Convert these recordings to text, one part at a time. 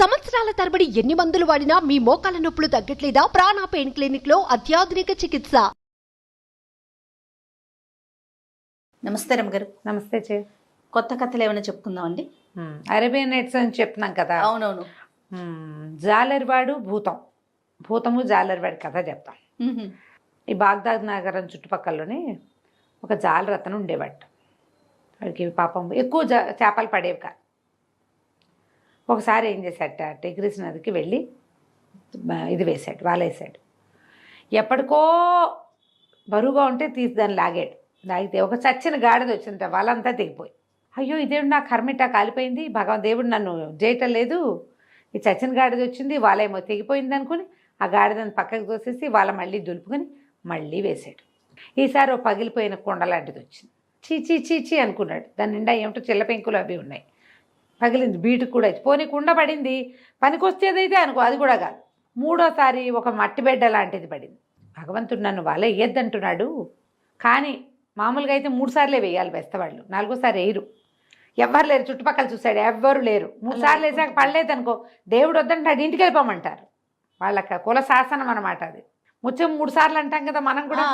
సంవత్సరాల తరబడి ఎన్ని మందులు వాడినా మీ మోకాల నొప్పులు తగ్గట్లేదా? ప్రాణ పెయిన్ క్లినిక్ లో అత్యాధునిక చికిత్స. నమస్తే రమ్మగారు. నమస్తే చే. కొత్త కథలు ఏమైనా చెప్పుకుందామండి? అరేబియన్ నైట్స్ అని చెప్తున్నాం కదా. అవునవును. జాలరివాడు భూతము జాలరివాడి కథ చెప్తాం. ఈ బాగ్దాద్ నగరం చుట్టుపక్కలలోనే ఒక జాలరతను ఉండేవాడు. వాడికి పాపం ఎక్కువ చేపలు పడేవి కాదు. ఒకసారి ఏం చేశాట, టిగ్రిస్ నదికి వెళ్ళి ఇది వేశాడు, వాలేసాడు. ఎప్పటికో బరువుగా ఉంటే తీసి దాన్ని లాగితే ఒక చచ్చిన గాడిద వచ్చిందట. వాళ్ళంతా దిగిపోయి, అయ్యో ఇదేమిటి నా కర్మిట కాలిపోయింది, దేవుడు నన్ను చేయటం లేదు, ఈ చచ్చిన గాడిద వచ్చింది, వాళ్ళేమో తెగిపోయింది అనుకుని ఆ గాడిదని పక్కకు తోసేసి వాళ్ళ మళ్ళీ దులుపుకొని మళ్ళీ వేశాడు. ఈసారి ఓ పగిలిపోయిన కొండ లాంటిది వచ్చింది. చీచీ చీచీ అనుకున్నాడు. దాని నిండా ఏమిటో చిల్ల పెంకులు అవి ఉన్నాయి. పగిలింది, బీటుకు కూడా పోనీ కుండ పడింది, పనికొచ్చేదైతే అనుకో, అది కూడా కాదు. మూడోసారి ఒక మట్టి బిడ్డ లాంటిది పడింది. భగవంతుడు నన్ను వాళ్ళే వేయద్దంటున్నాడు, కానీ మామూలుగా అయితే 3 సార్లే వేయాలి బెస్తవాళ్ళు, 4ఓసారి వేయరు. ఎవ్వరు లేరు, చుట్టుపక్కల చూశాడు ఎవ్వరు లేరు. 3 సార్లు వేసాక పడలేదనుకో దేవుడు వద్దంటాడు, ఇంటికి వెళ్ళిపోమంటారు. వాళ్ళకి కుల శాసనం అనమాట అది. ముత్యం 3 సార్లు అంటాం కదా మనం కూడా.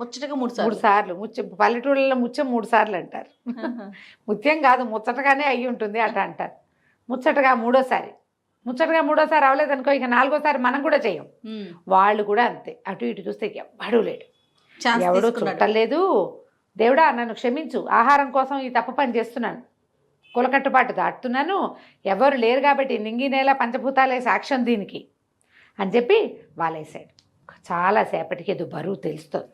ముచ్చటగా 3 సార్లు ముత్యం, పల్లెటూళ్ళలో ముత్యం 3 సార్లు అంటారు. ముత్యం కాదు, ముచ్చటగానే అయ్యి ఉంటుంది అట్లా అంటారు. ముచ్చటగా మూడోసారి అవ్వలేదనుకో ఇక 4ఓసారి మనం కూడా చేయం. వాళ్ళు కూడా అంతే. అటు ఇటు చూస్తే ఎవ్వడూ లేడు, ఎవడూ చుట్టలేదు. దేవుడా నన్ను క్షమించు, ఆహారం కోసం ఈ తప్పు పని చేస్తున్నాను, కులకట్టుబాటు దాటుతున్నాను, ఎవరు లేరు కాబట్టి నింగి నేల పంచభూతాలే సాక్ష్యం దీనికి అని చెప్పి వాలేసాడు. చాలాసేపటికి ఏదో బరువు తెలుస్తుంది.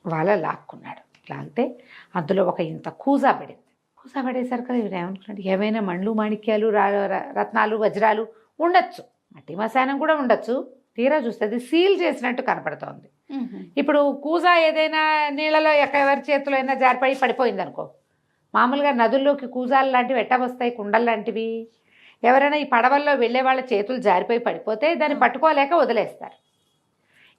వాళ్ళ లాక్కున్నాడు. లాగితే అందులో ఒక ఇంత కూజా పడింది. కూజా పడేసరికి ఇవి ఏమనుకున్నాడు, ఏమైనా మండ్లు మాణిక్యాలు రత్నాలు వజ్రాలు ఉండొచ్చు, మట్టి మశానం కూడా ఉండొచ్చు. తీరా చూస్తే అది సీల్ చేసినట్టు కనపడుతోంది. ఇప్పుడు కూజా ఏదైనా నీళ్ళలో ఎవరి చేతిలో అయినా జారిపడి పడిపోయింది అనుకో, మామూలుగా నదుల్లోకి కూజాలు లాంటివి ఎట్టా వస్తాయి, కుండలు లాంటివి. ఎవరైనా ఈ పడవల్లో వెళ్ళే వాళ్ళ చేతులు జారిపోయి పడిపోతే దాన్ని పట్టుకోలేక వదిలేస్తారు.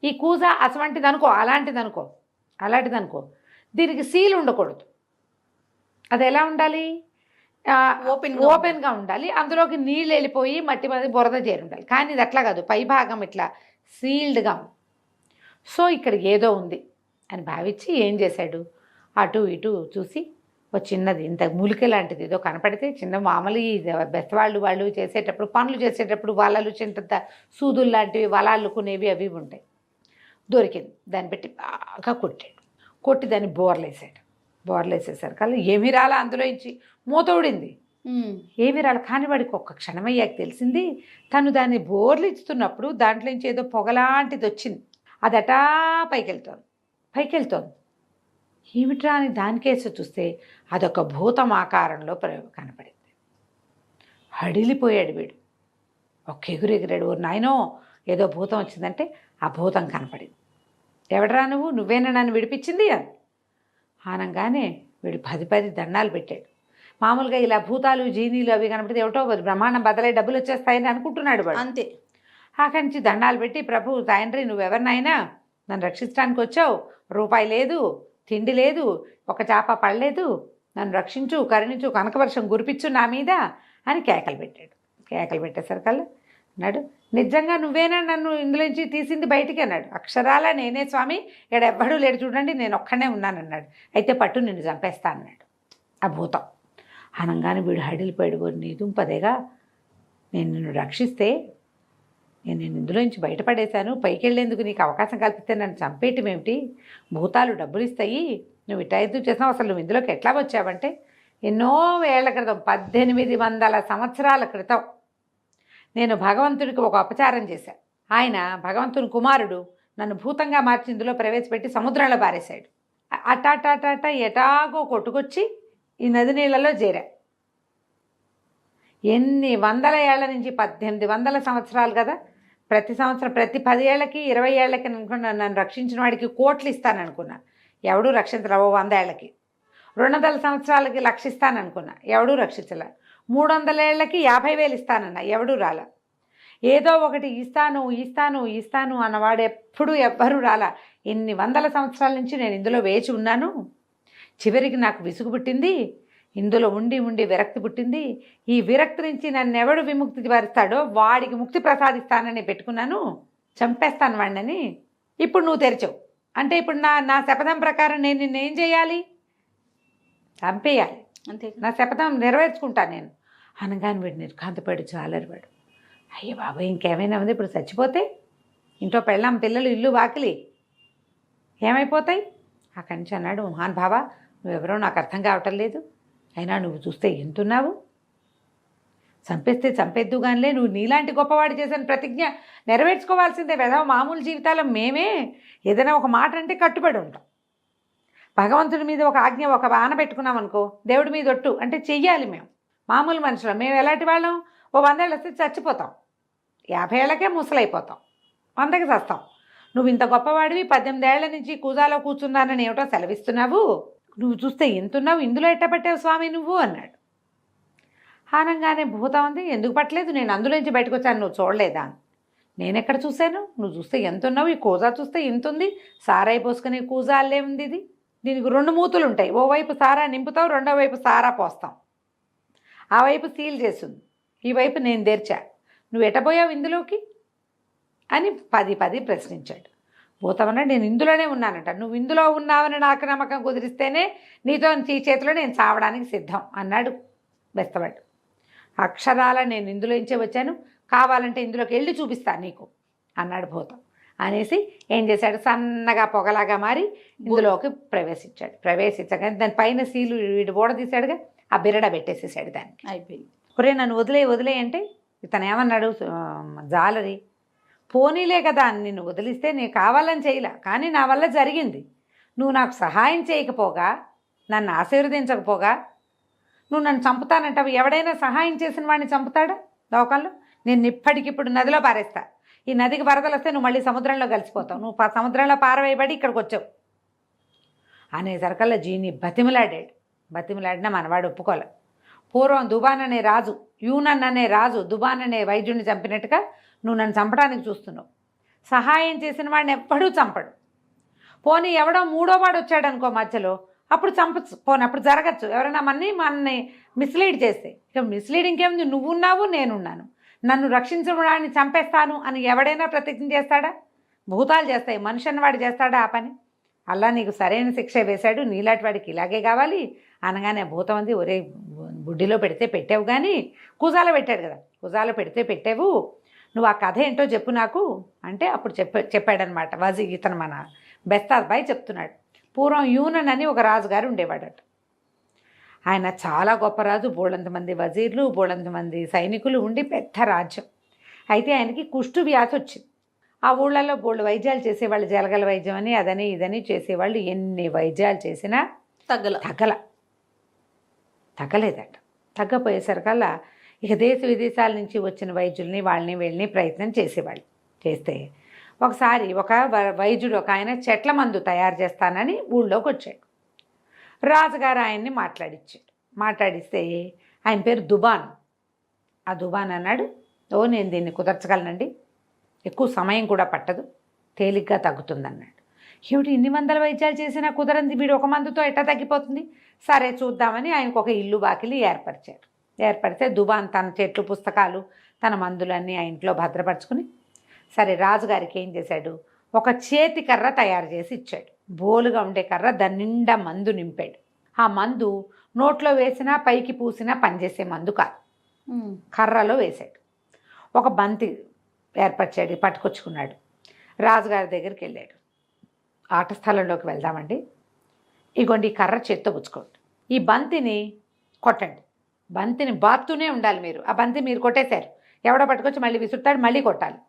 ఈ కూజా అటువంటిదనుకో, అలాంటిదనుకో, దీనికి సీల్ ఉండకూడదు. అది ఎలా ఉండాలి, ఓపెన్గా ఉండాలి. అందులోకి నీళ్ళు వెళ్ళిపోయి మట్టి మీద బురద చేరి ఉండాలి. కానీ ఇది అట్లా కాదు, పై భాగం ఇట్లా సీల్డ్గా ఉంది. సో ఇక్కడ ఏదో ఉంది అని భావించి ఏం చేశాడు, అటు ఇటు చూసి ఒక చిన్నది ఇంత మూలిక లాంటిది ఏదో కనపడితే, చిన్న మామూలు బెస్తవాళ్ళు చేసేటప్పుడు పనులు చేసేటప్పుడు వలలు చిన్న సూదులు లాంటివి వలాళ్ళుకునేవి అవి ఉంటాయి. దొరికింది, దాన్ని పెట్టి బాగా కొట్టి దాన్ని బోర్లేసేసరికి అలా ఏమీ రాలా, అందులో ఇచ్చి మూతోడింది, ఏమీ రాలి. కానీ వాడికి ఒక్క క్షణమయ్యాక తెలిసింది, తను దాన్ని బోర్లు ఇస్తున్నప్పుడు దాంట్లో నుంచి ఏదో పొగలాంటిది వచ్చింది. అది అటా పైకెళ్తోంది. ఏమిట్రా అని దానికేసి చూస్తే అదొక భూతం ఆకారంలో కనపడింది. హడిలిపోయాడు వీడు, ఒక ఎగురెగిరాడు. ఓ నాయనో ఏదో భూతం వచ్చిందంటే ఆ భూతం కనపడింది. ఎవడరా నువ్వేనా నన్ను విడిపించింది అని అనగానే వీడు 10 దండాలు పెట్టాడు. మామూలుగా ఇలా భూతాలు జీనీలు అవి కనపడితే ఏమిటో బ్రహ్మాండం బదలై డబ్బులు వచ్చేస్తాయని అనుకుంటున్నాడు వాడు. అంతే. అక్కడి నుంచి దండాలు పెట్టి, ప్రభు తండ్రి నువ్వెవరినైనా నన్ను రక్షించడానికి వచ్చావు, రూపాయి లేదు, తిండి లేదు, ఒక చేప పడలేదు, నన్ను రక్షించు, కరుణించు, కనకవర్షం కురిపించు నా మీద అని కేకలు పెట్టాడు. కేకలు పెట్టేసరికల్లా అన్నాడు, నిజంగా నువ్వేనా నన్ను ఇందులోంచి తీసింది బయటికి అన్నాడు. అక్షరాలా నేనే స్వామి, ఇక్కడ ఎవ్వడూ లేడు చూడండి, నేను ఒక్కనే ఉన్నానన్నాడు. అయితే పట్టు నిన్ను చంపేస్తా అన్నాడు ఆ భూతం. అనగానే వీడు హడిలిపోయాడు. నీ దుంపదేగా, నేను నిన్ను రక్షిస్తే నేను ఇందులోంచి బయటపడేశాను, పైకి వెళ్ళేందుకు నీకు అవకాశం కల్పిస్తే నన్ను చంపేయటం ఏమిటి, భూతాలు డబ్బులు ఇస్తాయి, నువ్వు ఇట్లా ఎందుకు చేసావు, అసలు నువ్వు ఇందులోకి ఎట్లా వచ్చావంటే, ఎన్నో ఏళ్ల క్రితం 1800 సంవత్సరాల క్రితం నేను భగవంతుడికి ఒక అపచారం చేశాను. ఆయన భగవంతుని కుమారుడు నన్ను భూతంగా మార్చి ఇందులో ప్రవేశపెట్టి సముద్రంలో పారేశాడు. అటాటాటాట ఎటాగో కొట్టుకొచ్చి ఈ నది నీళ్ళలో చేరా. ఎన్ని వందల ఏళ్ల నుంచి, 1800 సంవత్సరాలు కదా, ప్రతి సంవత్సరం ప్రతి 10 ఏళ్ళకి 20 ఏళ్ళకి అనుకున్నా నన్ను రక్షించిన వాడికి కోట్లు ఇస్తాననుకున్నా, ఎవడూ రక్షించరావు. 100 ఏళ్ళకి 200 సంవత్సరాలకి రక్షిస్తాననుకున్నా, ఎవడూ రక్షించలే. 300 ఏళ్ళకి 50,000 ఇస్తానన్నా, ఎవడూ రాలా. ఏదో ఒకటి ఇస్తాను అన్నవాడు ఎప్పుడూ ఎవ్వరూ రాలా. ఎన్ని వందల సంవత్సరాల నుంచి నేను ఇందులో వేచి ఉన్నాను. చివరికి నాకు విసుగు పుట్టింది, ఇందులో ఉండి ఉండి విరక్తి పుట్టింది. ఈ విరక్తి నుంచి నన్ను ఎవడు విముక్తి పరుస్తాడో వాడికి ముక్తి ప్రసాదిస్తానని పెట్టుకున్నాను, చంపేస్తాను వాడిని. ఇప్పుడు నువ్వు తెరిచావు అంటే ఇప్పుడు నా శపథం ప్రకారం నేను నిన్నేం చేయాలి? చంపేయాలి. అంతే. నా శపథం నెరవేర్చుకుంటాను నేను అనగానే వీడు నిర్కాంతపడి చాలరివాడు. అయ్యో బాబాయ్, ఇంకేమైనా ఉంది? ఇప్పుడు చచ్చిపోతే ఇంట్లో పెళ్ళాం పిల్లలు ఇల్లు వాకిలి ఏమైపోతాయి? అక్కడి నుంచి అన్నాడు, మహాన్ బాబా నువ్వెవరో నాకు అర్థం కావటం లేదు, అయినా నువ్వు చూస్తే ఎంతున్నావు, చంపేస్తే చంపేద్దు కానిలే, నువ్వు నీలాంటి గొప్పవాడు చేసిన ప్రతిజ్ఞ నెరవేర్చుకోవాల్సిందే. వెధవ మామూలు జీవితాల్లో మేమే ఏదైనా ఒక మాట అంటే కట్టుబడి ఉంటాం. భగవంతుడి మీద ఒక ఆజ్ఞ ఒక బాణ పెట్టుకున్నాం అనుకో, దేవుడి మీద ఒట్టు అంటే చెయ్యాలి. మేము మామూలు మనుషులం. మేము ఎలాంటి వాళ్ళం? ఓ 100 ఏళ్ళు వస్తే చచ్చిపోతాం, 50 ఏళ్ళకే ముసలైపోతాం, 100కి చస్తాం. నువ్వు ఇంత గొప్పవాడివి 18 ఏళ్ల నుంచి కూజాలో కూర్చున్నానని ఏమిటో సెలవిస్తున్నావు, నువ్వు చూస్తే ఎంతున్నావు, ఇందులో ఎట్టబట్టావు స్వామి నువ్వు అన్నాడు. ఆనంగానే భూతం ఉంది, ఎందుకు పట్టలేదు, నేను అందులోంచి బయటకు వచ్చాను, నువ్వు చూడలేదా? నేను ఎక్కడ చూశాను, నువ్వు చూస్తే ఎంతున్నావు, ఈ కూజా చూస్తే ఎంతుంది, సారాయి పోసుకునే కూజా అల్లే ఉంది ఇది. దీనికి 2 మూతులు ఉంటాయి, ఓవైపు సారా నింపుతావు, రెండో వైపు సారా పోస్తాం. ఆ వైపు సీల్ చేస్తుంది, ఈ వైపు నేను తెరిచా, నువ్వు ఎటపోయావు ఇందులోకి అని 10 ప్రశ్నించాడు. భూతమన్నాడు, నేను ఇందులోనే ఉన్నానంట, నువ్వు ఇందులో ఉన్నావని నాకు నమ్మకం కుదిరిస్తేనే నీతో ఈ చేతిలో నేను చావడానికి సిద్ధం అన్నాడు బెస్తవాడు. అక్షరాల నేను ఇందులోంచే వచ్చాను, కావాలంటే ఇందులోకి వెళ్ళి చూపిస్తాను నీకు అన్నాడు భూతం. అనేసి ఏం చేశాడు, సన్నగా పొగలాగా మారి ఇందులోకి ప్రవేశించగానే దాని పైన సీలు వీడు బోడ తీశాడుగా, ఆ బిరడ పెట్టేసేసాడు దానికి. అయిపోయింది. ఒరే నన్ను వదిలే అంటే ఇతను ఏమన్నాడు, జాలరి పోనీలే కదా నిన్ను వదిలిస్తే నేను కావాలని చేయలే, కానీ నా వల్ల జరిగింది. నువ్వు నాకు సహాయం చేయకపోగా, నన్ను ఆశీర్వదించకపోగా నువ్వు నన్ను చంపుతానంటావు. ఎవడైనా సహాయం చేసిన వాడిని చంపుతాడా లోకంలో? నేను ఇప్పటికిప్పుడు నదిలో పారేస్తా, ఈ నదికి వరదలు వస్తే నువ్వు మళ్ళీ సముద్రంలో కలిసిపోతావు, నువ్వు సముద్రంలో పారవేయబడి ఇక్కడికి వచ్చావు అనేసరికల్లా జీని బతిమిలాడినా మనవాడు ఒప్పుకోలే. పూర్వం దుబాన్ అనే రాజు, యూనన్ అనే రాజు దుబాన్ అనే వైద్యుడిని చంపినట్టుగా నువ్వు నన్ను చంపడానికి చూస్తున్నావు. సహాయం చేసిన వాడిని ఎప్పుడూ చంపడు. పోనీ ఎవడో 3వ వాడు వచ్చాడు అనుకో మధ్యలో, అప్పుడు చంపచ్చు, పోనీ అప్పుడు జరగచ్చు. ఎవరైనా మనని మిస్లీడ్ చేస్తే. ఇక మిస్లీడ్ ఇంకేముంది, నువ్వున్నావు నేనున్నాను, నన్ను రక్షించిన వాడిని చంపేస్తాను అని ఎవడైనా ప్రతిజ్ఞ చేస్తాడా? భూతాలు చేస్తాయి, మనిషి అన్నవాడు చేస్తాడా ఆ పని? అలా నీకు సరైన శిక్ష వేశాడు, నీలాంటి వాడికి ఇలాగే కావాలి అనగానే భూతం అంది, ఒరే బుడ్డిలో పెడితే పెట్టావు కానీ కూజాలో పెట్టాడు కదా, కూజాలో పెడితే పెట్టావు, నువ్వు ఆ కథ ఏంటో చెప్పు నాకు అంటే అప్పుడు చెప్పాడనమాట. ఇతను మన బెస్తాబాయ్ చెప్తున్నాడు. పూర్వం యూనన్ అని ఒక రాజుగారు ఉండేవాడట. ఆయన చాలా గొప్ప రాజు, బోళంతమంది వజీర్లు, బోళంతమంది సైనికులు ఉండి పెద్ద రాజ్యం. అయితే ఆయనకి కుష్టు వ్యాధి వచ్చింది. ఆ ఊళ్ళల్లో బోళ్ళు వైద్యాలు చేసేవాళ్ళు, జలగల వైద్యం అని అదని ఇదని చేసేవాళ్ళు. ఎన్ని వైద్యాలు చేసినా తగ్గలేదట. తగ్గపోయేసరికల్లా ఇక దేశ విదేశాల నుంచి వచ్చిన వైద్యుల్ని వీళ్ళని ప్రయత్నం చేసేవాళ్ళు. చేస్తే ఒకసారి ఒక వైద్యుడు ఒక ఆయన చెట్ల మందు తయారు చేస్తానని ఊళ్ళోకి వచ్చాడు. రాజుగారు ఆయన్ని మాట్లాడిస్తే ఆయన పేరు దుబాన్. ఆ దుబాన్ అన్నాడు, నేను దీన్ని కుదర్చగలనండి, ఎక్కువ సమయం కూడా పట్టదు, తేలిగ్గా తగ్గుతుందన్నాడు. ఏమిటి ఇన్ని వందల వైద్యాలు చేసినా కుదరంది, వీడు ఒక మందుతో ఎట్టా తగ్గిపోతుంది? సరే చూద్దామని ఆయనకు ఒక ఇల్లు వాకిలి ఏర్పడితే దుబాన్ తన చెట్లు పుస్తకాలు తన మందులన్నీ ఆ ఇంట్లో భద్రపరుచుకుని, సరే రాజుగారికి ఏం చేశాడు, ఒక చేతి కర్ర తయారు చేసి ఇచ్చాడు. బోలుగా ఉండే కర్ర, దాని నిండా మందు నింపాడు. ఆ మందు నోట్లో వేసినా పైకి పూసినా పనిచేసే మందు కాదు, కర్రలో వేశాడు. ఒక బంతి ఏర్పరిచాడు, పట్టుకొచ్చుకున్నాడు. రాజుగారి దగ్గరికి వెళ్ళాడు. ఆట స్థలంలోకి వెళ్దామండి, ఇగోండి ఈ కర్ర చేత్తో పుచ్చుకోండి, ఈ బంతిని కొట్టండి, బంతిని బాత్తూనే ఉండాలి మీరు. ఆ బంతి మీరు కొట్టేశారు, ఎవడో పట్టుకొచ్చి మళ్ళీ విసురుతాడు, మళ్ళీ కొట్టాలి.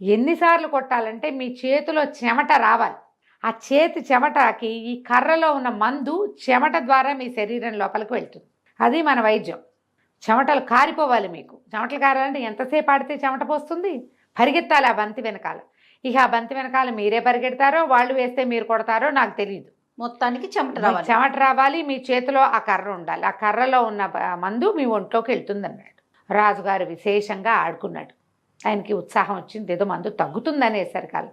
ఎన్నిసార్లు కొట్టాలంటే మీ చేతిలో చెమట రావాలి. ఆ చేతి చెమటకి ఈ కర్రలో ఉన్న మందు చెమట ద్వారా మీ శరీరం లోపలికి వెళ్తుంది. అది మన వైద్యం. చెమటలు కారిపోవాలి మీకు. చెమటలు కారాలంటే ఎంతసేపు ఆడితే చెమట పోస్తుంది? పరిగెత్తాలి ఆ బంతి వెనకాల. ఇక ఆ బంతి వెనకాల మీరే పరిగెడతారో వాళ్ళు వేస్తే మీరు కొడతారో నాకు తెలియదు, మొత్తానికి చెమట రావాలి. మీ చేతిలో ఆ కర్ర ఉండాలి, ఆ కర్రలో ఉన్న మందు మీ ఒంట్లోకి వెళ్తుంది అన్నాడు. రాజుగారు విశేషంగా ఆడుకున్నాడు. ఆయనకి ఉత్సాహం వచ్చింది, ఏదో మందు తగ్గుతుందనేసరికాల.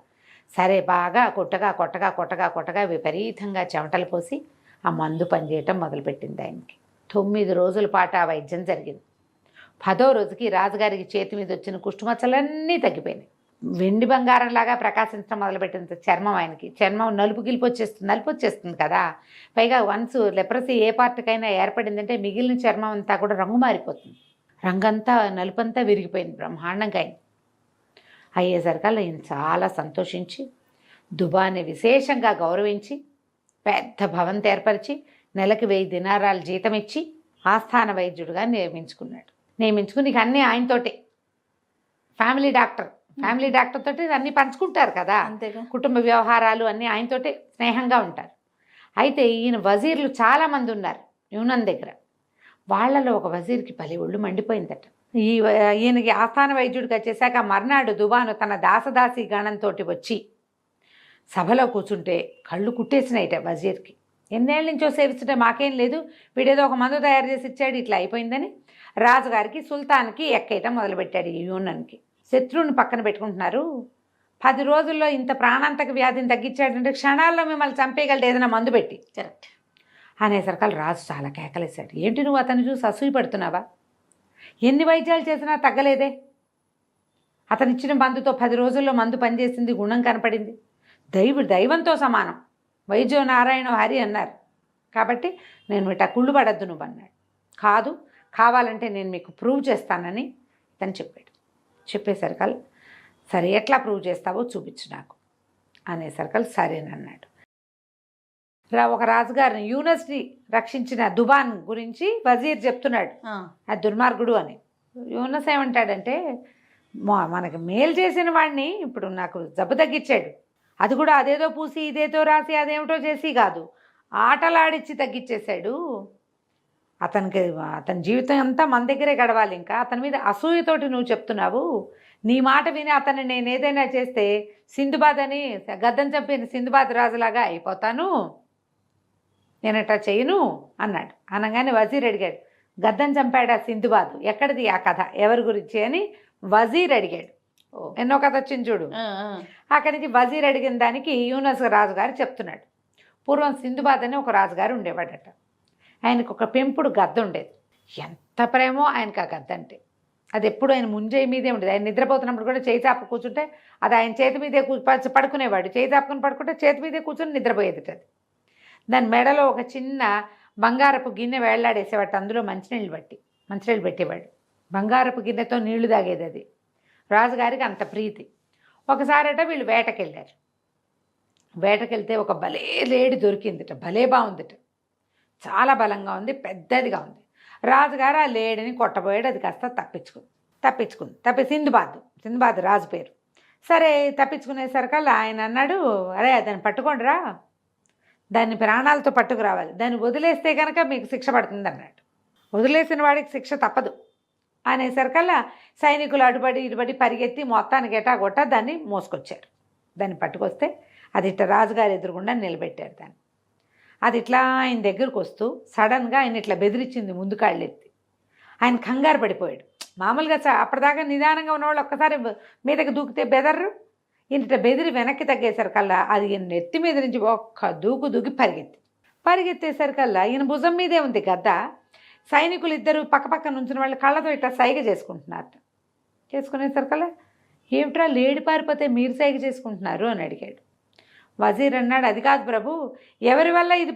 సరే బాగా కొట్టగా విపరీతంగా చెమటలు పోసి ఆ మందు పనిచేయటం మొదలుపెట్టింది ఆయనకి. 9 రోజుల పాటు ఆ వైద్యం జరిగింది. 10వ రోజుకి రాజుగారికి చేతి మీద వచ్చిన కుష్టుమచ్చలన్నీ తగ్గిపోయినాయి. వెండి బంగారంలాగా ప్రకాశించడం మొదలుపెట్టింది చర్మం. ఆయనకి చర్మం నలుపు వచ్చేస్తుంది కదా. పైగా వన్స్ లెప్రసీ ఏ పార్ట్కైనా ఏర్పడిందంటే మిగిలిన చర్మం అంతా కూడా రంగు మారిపోతుంది. రంగంతా నలుపంతా విరిగిపోయింది బ్రహ్మాండంగా. అయ్యేసరికల్లా ఈయన చాలా సంతోషించి దుబాని విశేషంగా గౌరవించి పెద్ద భవంతి ఏర్పరిచి నెలకి 1000 దినారాలు జీతం ఇచ్చి ఆస్థాన వైద్యుడిగా నియమించుకుని ఇక అన్నీ ఆయనతోటే. ఫ్యామిలీ డాక్టర్ తోటి అన్నీ పంచుకుంటారు కదా, అంతేగా. కుటుంబ వ్యవహారాలు అన్నీ ఆయనతోటే స్నేహంగా ఉంటారు. అయితే ఈయన వజీర్లు చాలామంది ఉన్నారు యూనన్ దగ్గర. వాళ్ళలో ఒక వజీర్కి పలి ఒళ్ళు మండిపోయిందట. ఈయనకి ఆస్థాన వైద్యుడికి వచ్చేసాక మర్నాడు దుబాను తన దాసదాసి గణంతో వచ్చి సభలో కూర్చుంటే కళ్ళు కుట్టేసినాయిట వజీర్కి. ఎన్నేళ్ళ నుంచో సేవిస్తుంటే మాకేం లేదు, వీడేదో ఒక మందు తయారు చేసి ఇచ్చాడు, ఇట్లా అయిపోయిందని రాజుగారికి సుల్తాన్కి ఎక్కేయటం మొదలుపెట్టాడు. ఈ యూనన్కి శత్రువుని పక్కన పెట్టుకుంటున్నారు. 10 రోజుల్లో ఇంత ప్రాణాంతక వ్యాధిని తగ్గించాడంటే క్షణాల్లో మిమ్మల్ని చంపేయగలడు ఏదైనా మందు పెట్టి. కరెక్ట్ అనేసరికల్ రాజు చాలా కేకలేశాడు. ఏంటి నువ్వు అతను చూసి అసూయ పడుతున్నావా? ఎన్ని వైద్యాలు చేసినా తగ్గలేదే. అతను ఇచ్చిన మందుతో 10 రోజుల్లో మందు పనిచేసింది, గుణం కనపడింది. దైవంతో సమానం, వైద్యో నారాయణ హరి అన్నారు. కాబట్టి నేను ఇట కుళ్ళు పడద్దు నువ్వు అన్నాడు. కాదు, కావాలంటే నేను మీకు ప్రూవ్ చేస్తానని తను చెప్పేసరికల్ సరే ఎట్లా ప్రూవ్ చేస్తావో చూపించు నాకు అనేసరికల్ సరేనన్నాడు. ఒక రాజుగారిని యూనస్ని రక్షించిన దుబాన్ గురించి వజీర్ చెప్తున్నాడు, ఆ దుర్మార్గుడు అని. యూనస్ ఏమంటాడంటే, మనకి మేలు చేసిన వాడిని ఇప్పుడు నాకు జబ్బు తగ్గించాడు, అది కూడా అదేదో పూసి ఇదేదో రాసి అదేమిటో చేసి కాదు, ఆటలాడిచ్చి తగ్గించేశాడు. అతని జీవితం అంతా మన దగ్గరే గడవాలి, ఇంకా అతని మీద అసూయతోటి నువ్వు చెప్తున్నావు. నీ మాట విని అతన్ని నేను ఏదైనా చేస్తే సింధుబాద్ అని గద్దం చంపిన సింధుబాద్ రాజులాగా అయిపోతాను, నేను అట్లా చేయను అన్నాడు. అనగానే వజీర్ అడిగాడు, గద్దం చంపాడా సింధుబాద్, ఎక్కడిది ఆ కథ, ఎవరి గురించి అని వజీర్ అడిగాడు. ఎన్నో కథ వచ్చింది చూడు. అక్కడి నుంచి వజీర్ అడిగిన దానికి యూనస్ రాజుగారు చెప్తున్నాడు. పూర్వం సింధుబాద్ అని ఒక రాజుగారు ఉండేవాడట. ఆయనకు ఒక పెంపుడు గద్ద ఉండేది. ఎంత ప్రేమో ఆయనకు ఆ గద్ద అంటే. అది ఎప్పుడు ఆయన ముంజేయి మీదే ఉండేది. ఆయన నిద్రపోతున్నప్పుడు కూడా చేయి చాపు కూర్చుంటే అది ఆయన చేతి మీదే పడుకునేవాడు. చేయి చాపుకొని పడుకుంటే చేతి మీదే కూర్చొని నిద్రపోయేది. అది దాని మెడలో ఒక చిన్న బంగారపు గిన్నె వేళ్లాడేసేవాడు. అందులో మంచినీళ్ళు పెట్టేవాడు. బంగారపు గిన్నెతో నీళ్లు తాగేది అది. రాజుగారికి అంత ప్రీతి. ఒకసారట వీళ్ళు వేటకెళ్ళారు. వేటకెళ్తే ఒక భలే లేడి దొరికిందిట. భలే బాగుందిట, చాలా బలంగా ఉంది, పెద్దదిగా ఉంది. రాజుగారు ఆ లేడిని కొట్టబోయాడు. అది కాస్త తప్పించుకుంది. సింధుబాద్ రాజు పేరు. సరే తప్పించుకునేసరికల్లా ఆయన అన్నాడు, అరే దాన్ని పట్టుకోండిరా, దాన్ని ప్రాణాలతో పట్టుకురావాలి, దాన్ని వదిలేస్తే కనుక మీకు శిక్ష పడుతుంది అన్నాడు. వదిలేసిన వాడికి శిక్ష తప్పదు అనేసరికల్లా సైనికులు ఇటుబడి పరిగెత్తి మొత్తానికి ఎటాగొట్టా దాన్ని మోసుకొచ్చారు. దాన్ని పట్టుకొస్తే అది ఇట్లా రాజుగారు ఎదురుగుండా నిలబెట్టారు దాన్ని. అది ఇట్లా ఆయన దగ్గరకు వస్తూ సడన్గా ఆయన ఇట్లా బెదిరించింది ముందు కాళ్ళెత్తి. ఆయన కంగారు పడిపోయాడు. మామూలుగా అప్పటిదాకా నిదానంగా ఉన్నవాళ్ళు ఒక్కసారి మీదకి దూకితే బెదర్రు. ఇంత బెదిరి వెనక్కి తగ్గేసరికల్లా అది ఈయన నెత్తి మీద నుంచి ఒక్క దూకి పరిగెత్తేసరికల్లా ఈయన భుజం మీదే ఉంది గద్ద. సైనికులు ఇద్దరు పక్కపక్క నుంచిన వాళ్ళు కళ్ళతో ఇట్లా సైగ చేసుకుంటున్నారట. చేసుకునేసరికల్లా ఏమిట్రా లేడి పారిపోతే మీరు సైగ చేసుకుంటున్నారు అని అడిగాడు. వజీర్ అన్నాడు, అది కాదు ప్రభు, ఎవరి వల్ల ఇది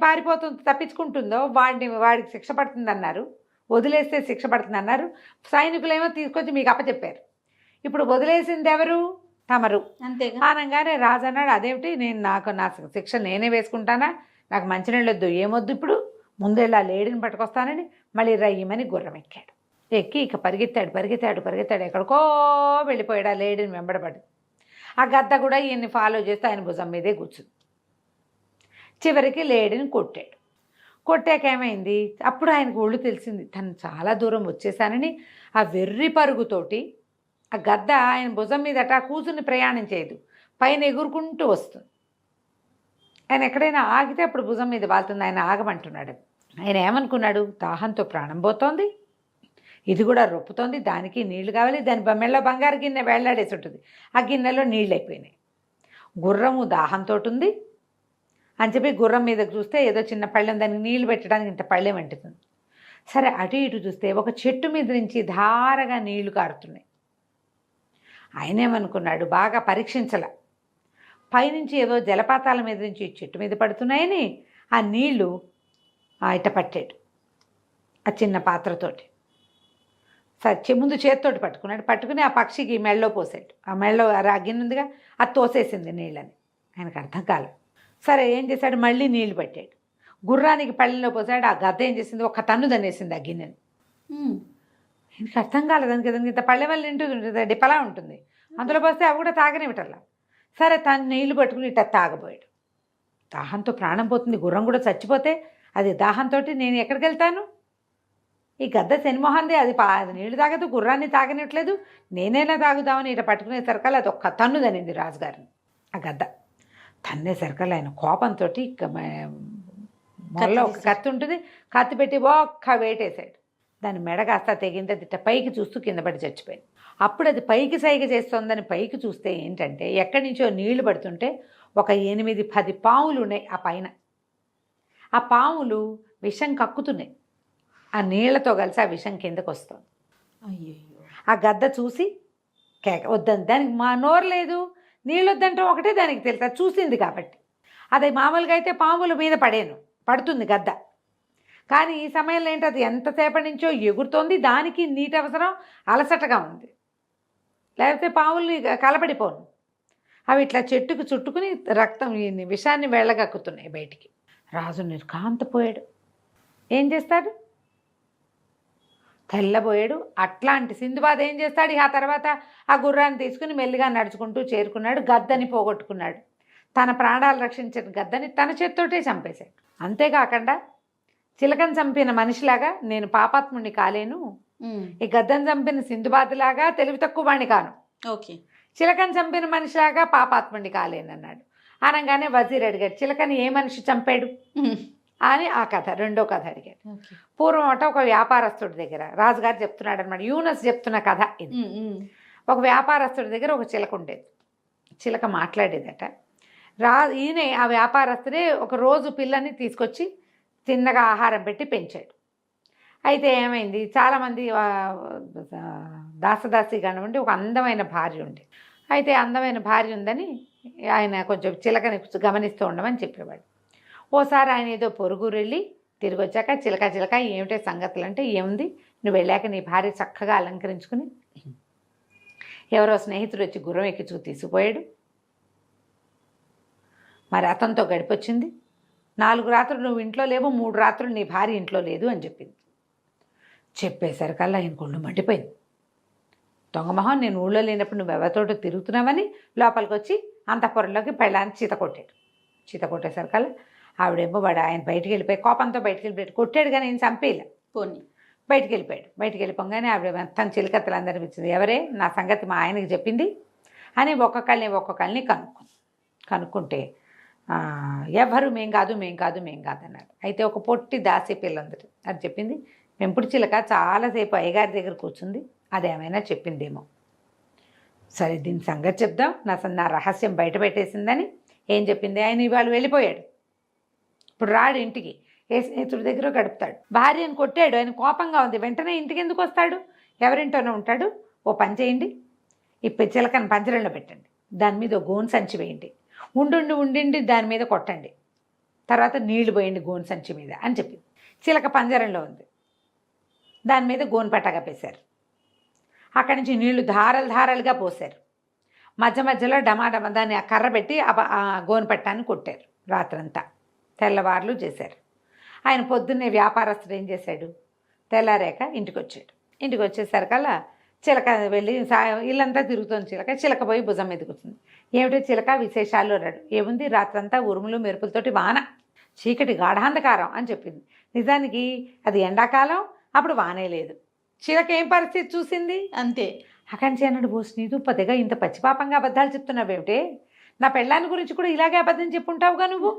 తప్పించుకుంటుందో వాడికి శిక్ష పడుతుంది అన్నారు, వదిలేస్తే శిక్ష పడుతుంది అన్నారు. సైనికులేమో తీసుకొచ్చి మీకు అప్పచెప్పారు. ఇప్పుడు వదిలేసింది ఎవరు? తమరు. అంతే అనగానే రాజు అన్నాడు, అదేమిటి, నా శిక్ష నేనే వేసుకుంటానా, నాకు మంచినీళ్ళు వద్దు, ఏమొద్దు, ఇప్పుడు ముందేలా లేడిని పట్టుకొస్తానని మళ్ళీ రయ్యమని గుర్రం ఎక్కాడు. ఎక్కి ఇక పరిగెత్తాడు, ఎక్కడికో వెళ్ళిపోయాడు. ఆ లేడిని వెంబడబడి ఆ గద్ద కూడా ఈయన్ని ఫాలో చేస్తూ ఆయన భుజం మీదే కూర్చుంది. చివరికి లేడిని కొట్టాక ఏమైంది, అప్పుడు ఆయనకు ఒళ్ళు తెలిసింది, తను చాలా దూరం వచ్చేసానని. ఆ వెర్రి పరుగుతోటి ఆ గద్ద ఆయన భుజం మీద అటా కూర్చుని ప్రయాణం చేయదు, పైన ఎగురుకుంటూ వస్తుంది. ఆయన ఎక్కడైనా ఆగితే అప్పుడు భుజం మీద వాళ్తుంది. ఆయన ఆగమంటున్నాడు. ఆయన ఏమనుకున్నాడు, దాహంతో ప్రాణం పోతోంది, ఇది కూడా రొప్పుతోంది, దానికి నీళ్లు కావాలి, దాని మెళ్ళ బంగారు గిన్నె వేళ్లాడేసి ఉంటుంది, ఆ గిన్నెలో నీళ్ళు అయిపోయినాయి. గుర్రము దాహంతో ఉంది అని చెప్పి గుర్రం మీదకి చూస్తే ఏదో చిన్న పళ్ళెం, దానికి నీళ్లు పెట్టడానికి ఇంత పళ్ళెం అంటుతుంది. సరే అటు ఇటు చూస్తే ఒక చెట్టు మీద నుంచి ధారగా నీళ్లు కారుతున్నాయి. ఆయనేమనుకున్నాడు, బాగా పరీక్షించల, పైనుంచి ఏదో జలపాతాల మీద నుంచి చెట్టు మీద పడుతున్నాయని ఆ నీళ్లు ఇట పట్టాడు ఆ చిన్న పాత్రతోటి. సరే ముందు చేతితోటి పట్టుకున్నాడు, పట్టుకుని ఆ పక్షికి మెళ్ళలో పోసాడు. ఆ మెళ్ళలో ఆ గిన్నె ఉందిగా, అది తోసేసింది నీళ్ళని. ఆయనకు అర్థం కాలేదు. సరే ఏం చేశాడు, మళ్ళీ నీళ్లు పట్టాడు, గుర్రానికి పళ్ళెంలో పోసాడు. ఆ గద్ద ఏం చేసింది, ఒక తన్ను దన్నేసింది ఆ గిన్నెని. ఆయనకి అర్థం కాలేదు, దానికి ఇంత పళ్ళె వల్ల ఉంటుంది, డిపలా ఉంటుంది, అందులో పోస్తే అవి కూడా తాగనివిటల్లా. సరే తను నీళ్లు పట్టుకుని ఇట్లా తాగబోయాడు. దాహంతో ప్రాణం పోతుంది, గుర్రం కూడా చచ్చిపోతే అది దాహంతో నేను ఎక్కడికి వెళ్తాను? ఈ గద్ద శనిమోహంది, అది నీళ్లు తాగదు, గుర్రాన్ని తాగనివ్వట్లేదు, నేనైనా తాగుదామని ఇట్లా పట్టుకునే సరికల్ అది ఒక్క తన్ను దనింది రాజుగారిని. ఆ గద్ద తన్నే సరికల్ ఆయన కోపంతో మొదలో ఒక కత్తి ఉంటుంది, కత్తి పెట్టి ఒక్క వేటేశాడు. దాని మెడ కాస్త తెగింది, అది ఇట్ట పైకి చూస్తూ కింద పడి చచ్చిపోయింది. అప్పుడు అది పైకి సైగ చేస్తోందని పైకి చూస్తే ఏంటంటే ఎక్కడి నుంచో నీళ్లు పడుతుంటే ఒక 8-10 పాములు ఉన్నాయి ఆ పైన. ఆ పాములు విషం కక్కుతున్నాయి, ఆ నీళ్లతో కలిసి ఆ విషం కిందకు వస్తుంది. అయ్యో. ఆ గద్ద చూసి కేక వద్దని, దానికి మా నోరు లేదు, నీళ్ళు వద్దంటే ఒకటే దానికి తెలుసు, అది చూసింది కాబట్టి. అది మామూలుగా అయితే పాముల మీద పడుతుంది గద్ద, కానీ ఈ సమయంలో ఏంటి, అది ఎంతసేపటి నుంచో ఎగురుతోంది, దానికి నీటి అవసరం, అలసటగా ఉంది, లేకపోతే పాముల్ని కలపడిపోను. అవి ఇట్లా చెట్టుకు చుట్టుకుని రక్తం విషాన్ని వెళ్ళగక్కుతున్నాయి బయటికి. రాజు నిర్కాంతపోయాడు. ఏం చేస్తాడు, తెల్లబోయాడు. అట్లాంటి సింధుబాద్ ఏం చేస్తాడు, ఆ తర్వాత ఆ గుర్రాన్ని తీసుకుని మెల్లిగా నడుచుకుంటూ చేరుకున్నాడు, గద్దని పోగొట్టుకున్నాడు. తన ప్రాణాలు రక్షించిన గద్దని తన చేత్తోటే చంపేశాడు. అంతేకాకుండా చిలకను చంపిన మనిషిలాగా నేను పాపాత్ముడిని కాలేను, ఈ గద్దని చంపిన సింధుబాద్లాగా తెలివి తక్కువ వాడిని కాను, ఓకే, చిలకను చంపిన మనిషిలాగా పాపాత్ముడిని కాలేనన్నాడు. అనగానే వజీర్ అడిగాడు, చిలకని ఏ మనిషి చంపాడు అని ఆ కథ, రెండో కథ అడిగాడు. పూర్వం అట ఒక వ్యాపారస్తుడి దగ్గర రాజుగారు చెప్తున్నాడు అనమాట, యూనస్ చెప్తున్న కథ ఇది. ఒక వ్యాపారస్తుడి దగ్గర ఒక చిలక ఉండేది. చిలక మాట్లాడేదట. ఈయన ఆ వ్యాపారస్తుడే ఒక రోజు పిల్లని తీసుకొచ్చి చిన్నగా ఆహారం పెట్టి పెంచాడు. అయితే ఏమైంది, చాలామంది దాసదాసి కానివ్వండి, ఒక అందమైన భార్య ఉండేది. అయితే అందమైన భార్య ఉందని ఆయన కొంచెం చిలకని గమనిస్తూ ఉండమని చెప్పేవాడు. ఓసారి ఆయన ఏదో పొరుగురు వెళ్ళి తిరిగి వచ్చాక, చిలక ఏమిటే సంగతులు అంటే, ఏముంది, నువ్వు వెళ్ళాక నీ భార్య చక్కగా అలంకరించుకుని ఎవరో స్నేహితుడు వచ్చి గుర్రం ఎక్కించుకు తీసుకుపోయాడు, మరి అతనితో గడిపొచ్చింది. 4 రాత్రులు నువ్వు ఇంట్లో లేవు, 3 రాత్రులు నీ భార్య ఇంట్లో లేదు అని చెప్పింది. చెప్పేసరికల్లా ఆయన కొళ్ళు మండిపోయింది. దొంగమొహం, నేను ఊళ్ళో లేనప్పుడు నువ్వు ఎవరితోటో తిరుగుతున్నావని లోపలికి వచ్చి అంతఃపురంలోకి పెళ్ళాన్ని చీత కొట్టేసరికల్లా ఆవిడేమో ఆయన బయటికి వెళ్ళిపోయి కోపంతో బయటికి వెళ్ళిపోయాడు. కొట్టాడు కానీ నేను చంపేయలే, పోనీ బయటికి వెళ్ళిపోయాడు. బయటికి వెళ్ళిపోగానే ఆవిడ మొత్తం చిలకత్తలందరినీ ఇచ్చింది, ఎవరే నా సంగతి మా ఆయనకి చెప్పింది అని ఒక్కొక్కళ్ళని కనుక్కుంటే ఎవరు మేం కాదు అన్నారు. అయితే ఒక పొట్టి దాసి పిల్లందరి అది చెప్పింది, పెంపుడు చిలక చాలాసేపు అయ్యగారి దగ్గర కూర్చుంది, అదేమైనా చెప్పిందేమో. సరే దీని సంగతి చెప్దాం, నా రహస్యం బయట పెట్టేసిందని ఏం చెప్పింది. ఆయన ఇవాళ వెళ్ళిపోయాడు, ఇప్పుడు రాడు ఇంటికి, ఏ స్నేహితుడి దగ్గర గడుపుతాడు. భార్యను కొట్టాడు, ఆయన కోపంగా ఉంది, వెంటనే ఇంటికి ఎందుకు వస్తాడు, ఎవరింటోనే ఉంటాడు. ఓ పని చేయండి, ఈ చిలకను పంజరంలో పెట్టండి, దాని మీద ఓ గోను సంచి వేయండి, ఉండి దాని మీద కొట్టండి, తర్వాత నీళ్లు పోయండి గోను సంచి మీద అని చెప్పింది. చిలక పంజరంలో ఉంది, దాని మీద గోను పట్ట కప్పేశారు. అక్కడి నుంచి నీళ్లు ధారలుగా పోశారు. మధ్యలో డమాడమ దాన్ని ఆ కర్ర పెట్టి ఆ గోను పట్టాన్ని కొట్టారు. రాత్రంతా తెల్లవార్లు చేశారు. ఆయన పొద్దున్నే వ్యాపారస్తుడు ఏం చేశాడు, తెల్లారాక ఇంటికి వచ్చేసరికల్లా చిలక వెళ్ళి ఇల్లంతా తిరుగుతుంది. చిలక పోయి భుజం మీద కూర్చుంది. ఏమిటో చిలక విశేషాలు అన్నాడు. ఏముంది, రాత్రంతా ఉరుములు మెరుపులతోటి వాన, చీకటి గాఢాంధకారం అని చెప్పింది. నిజానికి అది ఎండాకాలం, అప్పుడు వానే లేదు. చిలక ఏం పరిస్థితి చూసింది, అంతే. అక్కడి నుంచి అన్నాడు, బోస్ నీదు పదిగా ఇంత పచ్చిపాపంగా అబద్ధాలు చెప్తున్నావేమిటే, నా పెళ్ళాన్ని గురించి కూడా ఇలాగే అబద్ధం చెప్పుంటావుగా నువ్వు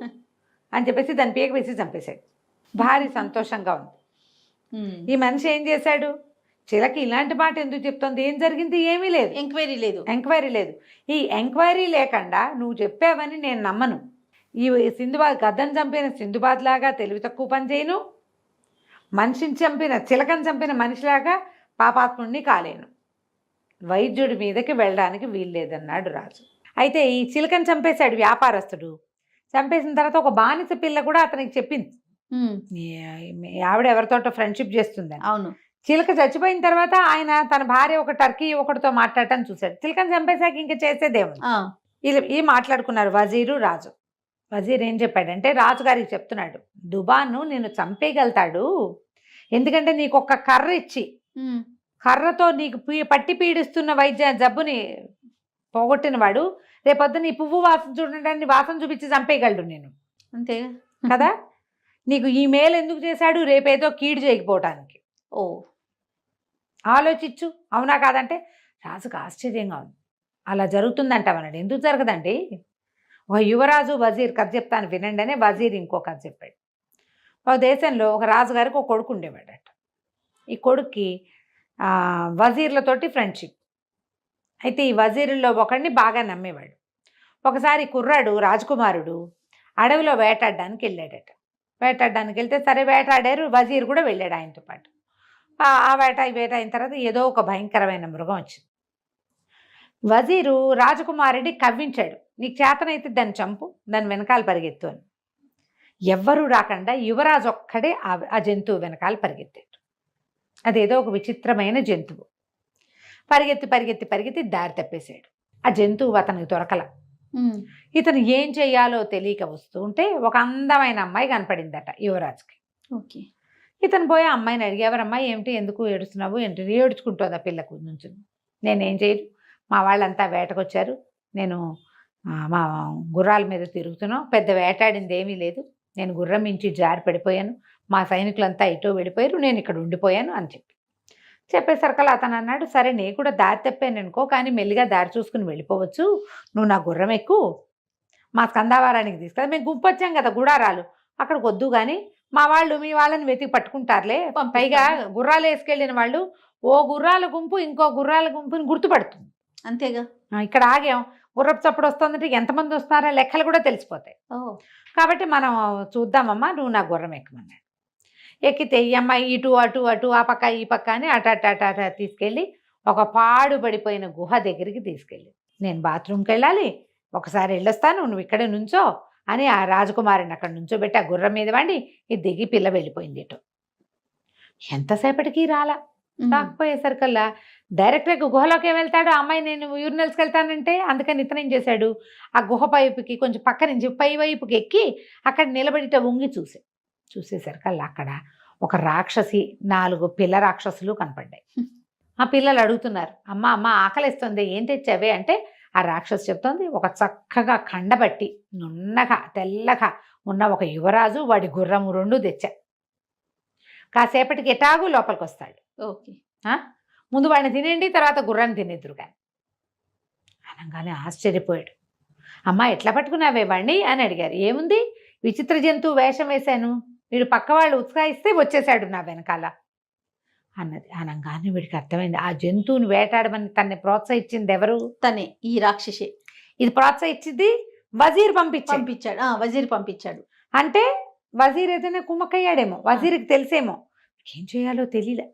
అని చెప్పేసి దాని పీక వేసి చంపేశాడు. భారీ సంతోషంగా ఉంది. ఈ మనిషి ఏం చేశాడు, చిలక ఇలాంటి మాట ఎందుకు చెప్తోంది, ఏం జరిగింది, ఏమీ లేదు, ఎంక్వైరీ లేదు. ఈ ఎంక్వైరీ లేకుండా నువ్వు చెప్పావని నేను నమ్మను. ఈ సింధుబాద్ గద్దను చంపిన సింధుబాద్ లాగా తెలివి తక్కువ పని చేయను, మనిషిని చంపిన చిలకని చంపిన మనిషిలాగా పాపాత్ముడిని కాలేను, వైద్యుడి మీదకి వెళ్ళడానికి వీల్లేదన్నాడు రాజు. అయితే ఈ చిలకని చంపేశాడు వ్యాపారస్తుడు. చంపేసిన తర్వాత ఒక బానిస పిల్ల కూడా అతనికి చెప్పింది, ఆవిడ ఎవరితోటో ఫ్రెండ్షిప్ చేస్తుందని. అవును. చిలక చచ్చిపోయిన తర్వాత ఆయన తన భార్య ఒక టర్కీ ఒకటితో మాట్లాడటం చూశాడు. చిలకని చంపేశాక ఇంకా చేసేదేమో. ఈ మాట్లాడుకున్నారు వజీరు రాజు. వజీర్ ఏం చెప్పాడంటే రాజుగారికి చెప్తున్నాడు, దుబాను నేను చంపేయగలుగుతాడు, ఎందుకంటే నీకు ఒక కర్ర ఇచ్చి కర్రతో నీకు పట్టి పీడిస్తున్న జబ్బుని పోగొట్టిన వాడు రేపొద్దు నీ పువ్వు వాసన చూడడానికి వాసన చూపించి చంపేయగలడు నేను, అంతే కదా. నీకు ఈ మేలు ఎందుకు చేశాడు, రేపేదో కీడు చేయకపోవటానికి. ఓ ఆలోచించు, అవునా కాదంటే రాజుకు ఆశ్చర్యంగా ఉంది. అలా జరుగుతుందంటామన్నాడు. ఎందుకు జరగదండి, ఒక యువరాజు వజీర్ కథ చెప్తాను వినండి అనే వజీర్ ఇంకో కథ చెప్పాడు. ఒక దేశంలో ఒక రాజుగారికి ఒక కొడుకు ఉండేవాడట. ఈ కొడుక్కి వజీర్లతోటి ఫ్రెండ్షిప్. అయితే ఈ వజీరుల్లో ఒకడిని బాగా నమ్మేవాడు. ఒకసారి కుర్రాడు రాజకుమారుడు అడవిలో వేటాడడానికి వెళ్ళాడట. వేటాడడానికి వెళ్తే సరే వేటాడారు, వజీర్ కూడా వెళ్ళాడు ఆయనతో పాటు. ఆ వేట అయిన తర్వాత ఏదో ఒక భయంకరమైన మృగం వచ్చింది. వజీరు రాజకుమారుడి కవ్వించాడు, నీకు చేతనైతే దాన్ని చంపు, దాని వెనకాల పరిగెత్తు అని. ఎవ్వరూ రాకుండా యువరాజు ఒక్కడే ఆ జంతువు వెనకాల పరిగెత్తాడు. అదేదో ఒక విచిత్రమైన జంతువు. పరిగెత్తి పరిగెత్తి పరిగెత్తి దారి తప్పేశాడు. ఆ జంతువు అతనికి దొరకల. ఇతను ఏం చెయ్యాలో తెలియక వస్తూ ఉంటే ఒక అందమైన అమ్మాయి కనపడిందట యువరాజుకి. ఓకే. ఇతను పోయి ఆ అమ్మాయిని అడిగి, ఎవరమ్మాయి, ఏమిటి, ఎందుకు ఏడుస్తున్నావు, ఏంటి, ఏడుచుకుంటుంది ఆ పిల్లకు నుంచి. నేనేం చేయను, మా వాళ్ళంతా వేటకొచ్చారు, నేను మా గుర్రాల మీద తిరుగుతున్నాం, పెద్ద వేటాడింది ఏమీ లేదు, నేను గుర్రం మించి జారి పడిపోయాను, మా సైనికులంతా ఇటో వెళ్ళిపోయారు, నేను ఇక్కడ ఉండిపోయాను అని చెప్పేసరికల్లా అతను అన్నాడు, సరే నేను కూడా దారి తప్పాను అనుకో, కానీ మెల్లిగా దారి చూసుకుని వెళ్ళిపోవచ్చు, నువ్వు నా గుర్రం ఎక్కు, మా స్కందావారానికి తీసుకెళ్ళి మేము గుంపు వచ్చాం కదా గుడారాలు, అక్కడికి వద్దు, కానీ మా వాళ్ళు మీ వాళ్ళని వెతికి పట్టుకుంటారులే, పైగా గుర్రాలు వేసుకెళ్ళిన వాళ్ళు ఓ గుర్రాల గుంపు ఇంకో గుర్రాల గుంపుని గుర్తుపడుతుంది. అంతేగా, ఇక్కడ ఆగాం, గుర్రపు చప్పుడు వస్తుందంటే ఎంతమంది వస్తారో లెక్కలు కూడా తెలిసిపోతాయి. కాబట్టి మనం చూద్దామమ్మా, నువ్వు నా గుర్రం ఎక్కమన్నాడు. ఎక్కితే ఈ అమ్మాయి ఇటు అటు అటు ఆ పక్క ఈ పక్క అని అట తీసుకెళ్ళి ఒక పాడుపడిపోయిన గుహ దగ్గరికి తీసుకెళ్ళి, నేను బాత్రూమ్కి వెళ్ళాలి, ఒకసారి వెళ్ళొస్తాను, నువ్వు ఇక్కడే నుంచో అని ఆ రాజకుమారిని అక్కడ నుంచోబెట్టి ఆ గుర్రం మీద వండి ఇది దిగి పిల్ల వెళ్ళిపోయింది. ఇటు ఎంతసేపటికి రాకపోయేసరికల్లా డైరెక్ట్గా గుహలోకి వెళ్తాడు. ఆ అమ్మాయి నేను యూరినల్స్కి వెళ్తానంటే అందుకని ఇతను ఏం చేశాడు, ఆ గుహ పైపుకి కొంచెం పక్క నుంచి పై వైపుకి ఎక్కి అక్కడ నిలబడిట వంగి చూసేసరికల్లా అక్కడ ఒక రాక్షసి 4 పిల్ల రాక్షసులు కనపడ్డాయి. ఆ పిల్లలు అడుగుతున్నారు, అమ్మ అమ్మ ఆకలిస్తుంది, ఏం తెచ్చావే అంటే ఆ రాక్షసి చెప్తోంది, ఒక చక్కగా కండబట్టి నున్నగా తెల్లగా ఉన్న ఒక యువరాజు వాడి గుర్రము 2 తెచ్చా, కాసేపటికి ఎటాగు లోపలికి వస్తాడు. ఓకే, ముందు వాడిని తినేయండి, తర్వాత గుర్రాన్ని తినేద్దురు కానీ అనగానే ఆశ్చర్యపోయాడు. అమ్మ ఎట్లా పట్టుకున్నావే వాడిని అని అడిగారు. ఏముంది, విచిత్ర జంతువు వేషం వేశాను, వీడు పక్క వాళ్ళు ఉత్సాహిస్తే వచ్చేసాడు నా వెనకాల అన్నది. అనగానే వీడికి అర్థమైంది, ఆ జంతువుని వేటాడమని తనని ప్రోత్సహించింది ఎవరు, తనే, ఈ రాక్షసి. ఇది ప్రోత్సహించింది వజీర్ పంపించాడు. వజీర్ పంపించాడు అంటే వజీర్ ఏదైనా కుమ్మక్కయ్యాడేమో, వజీర్కి తెలిసేమో, ఏం చేయాలో తెలియలే.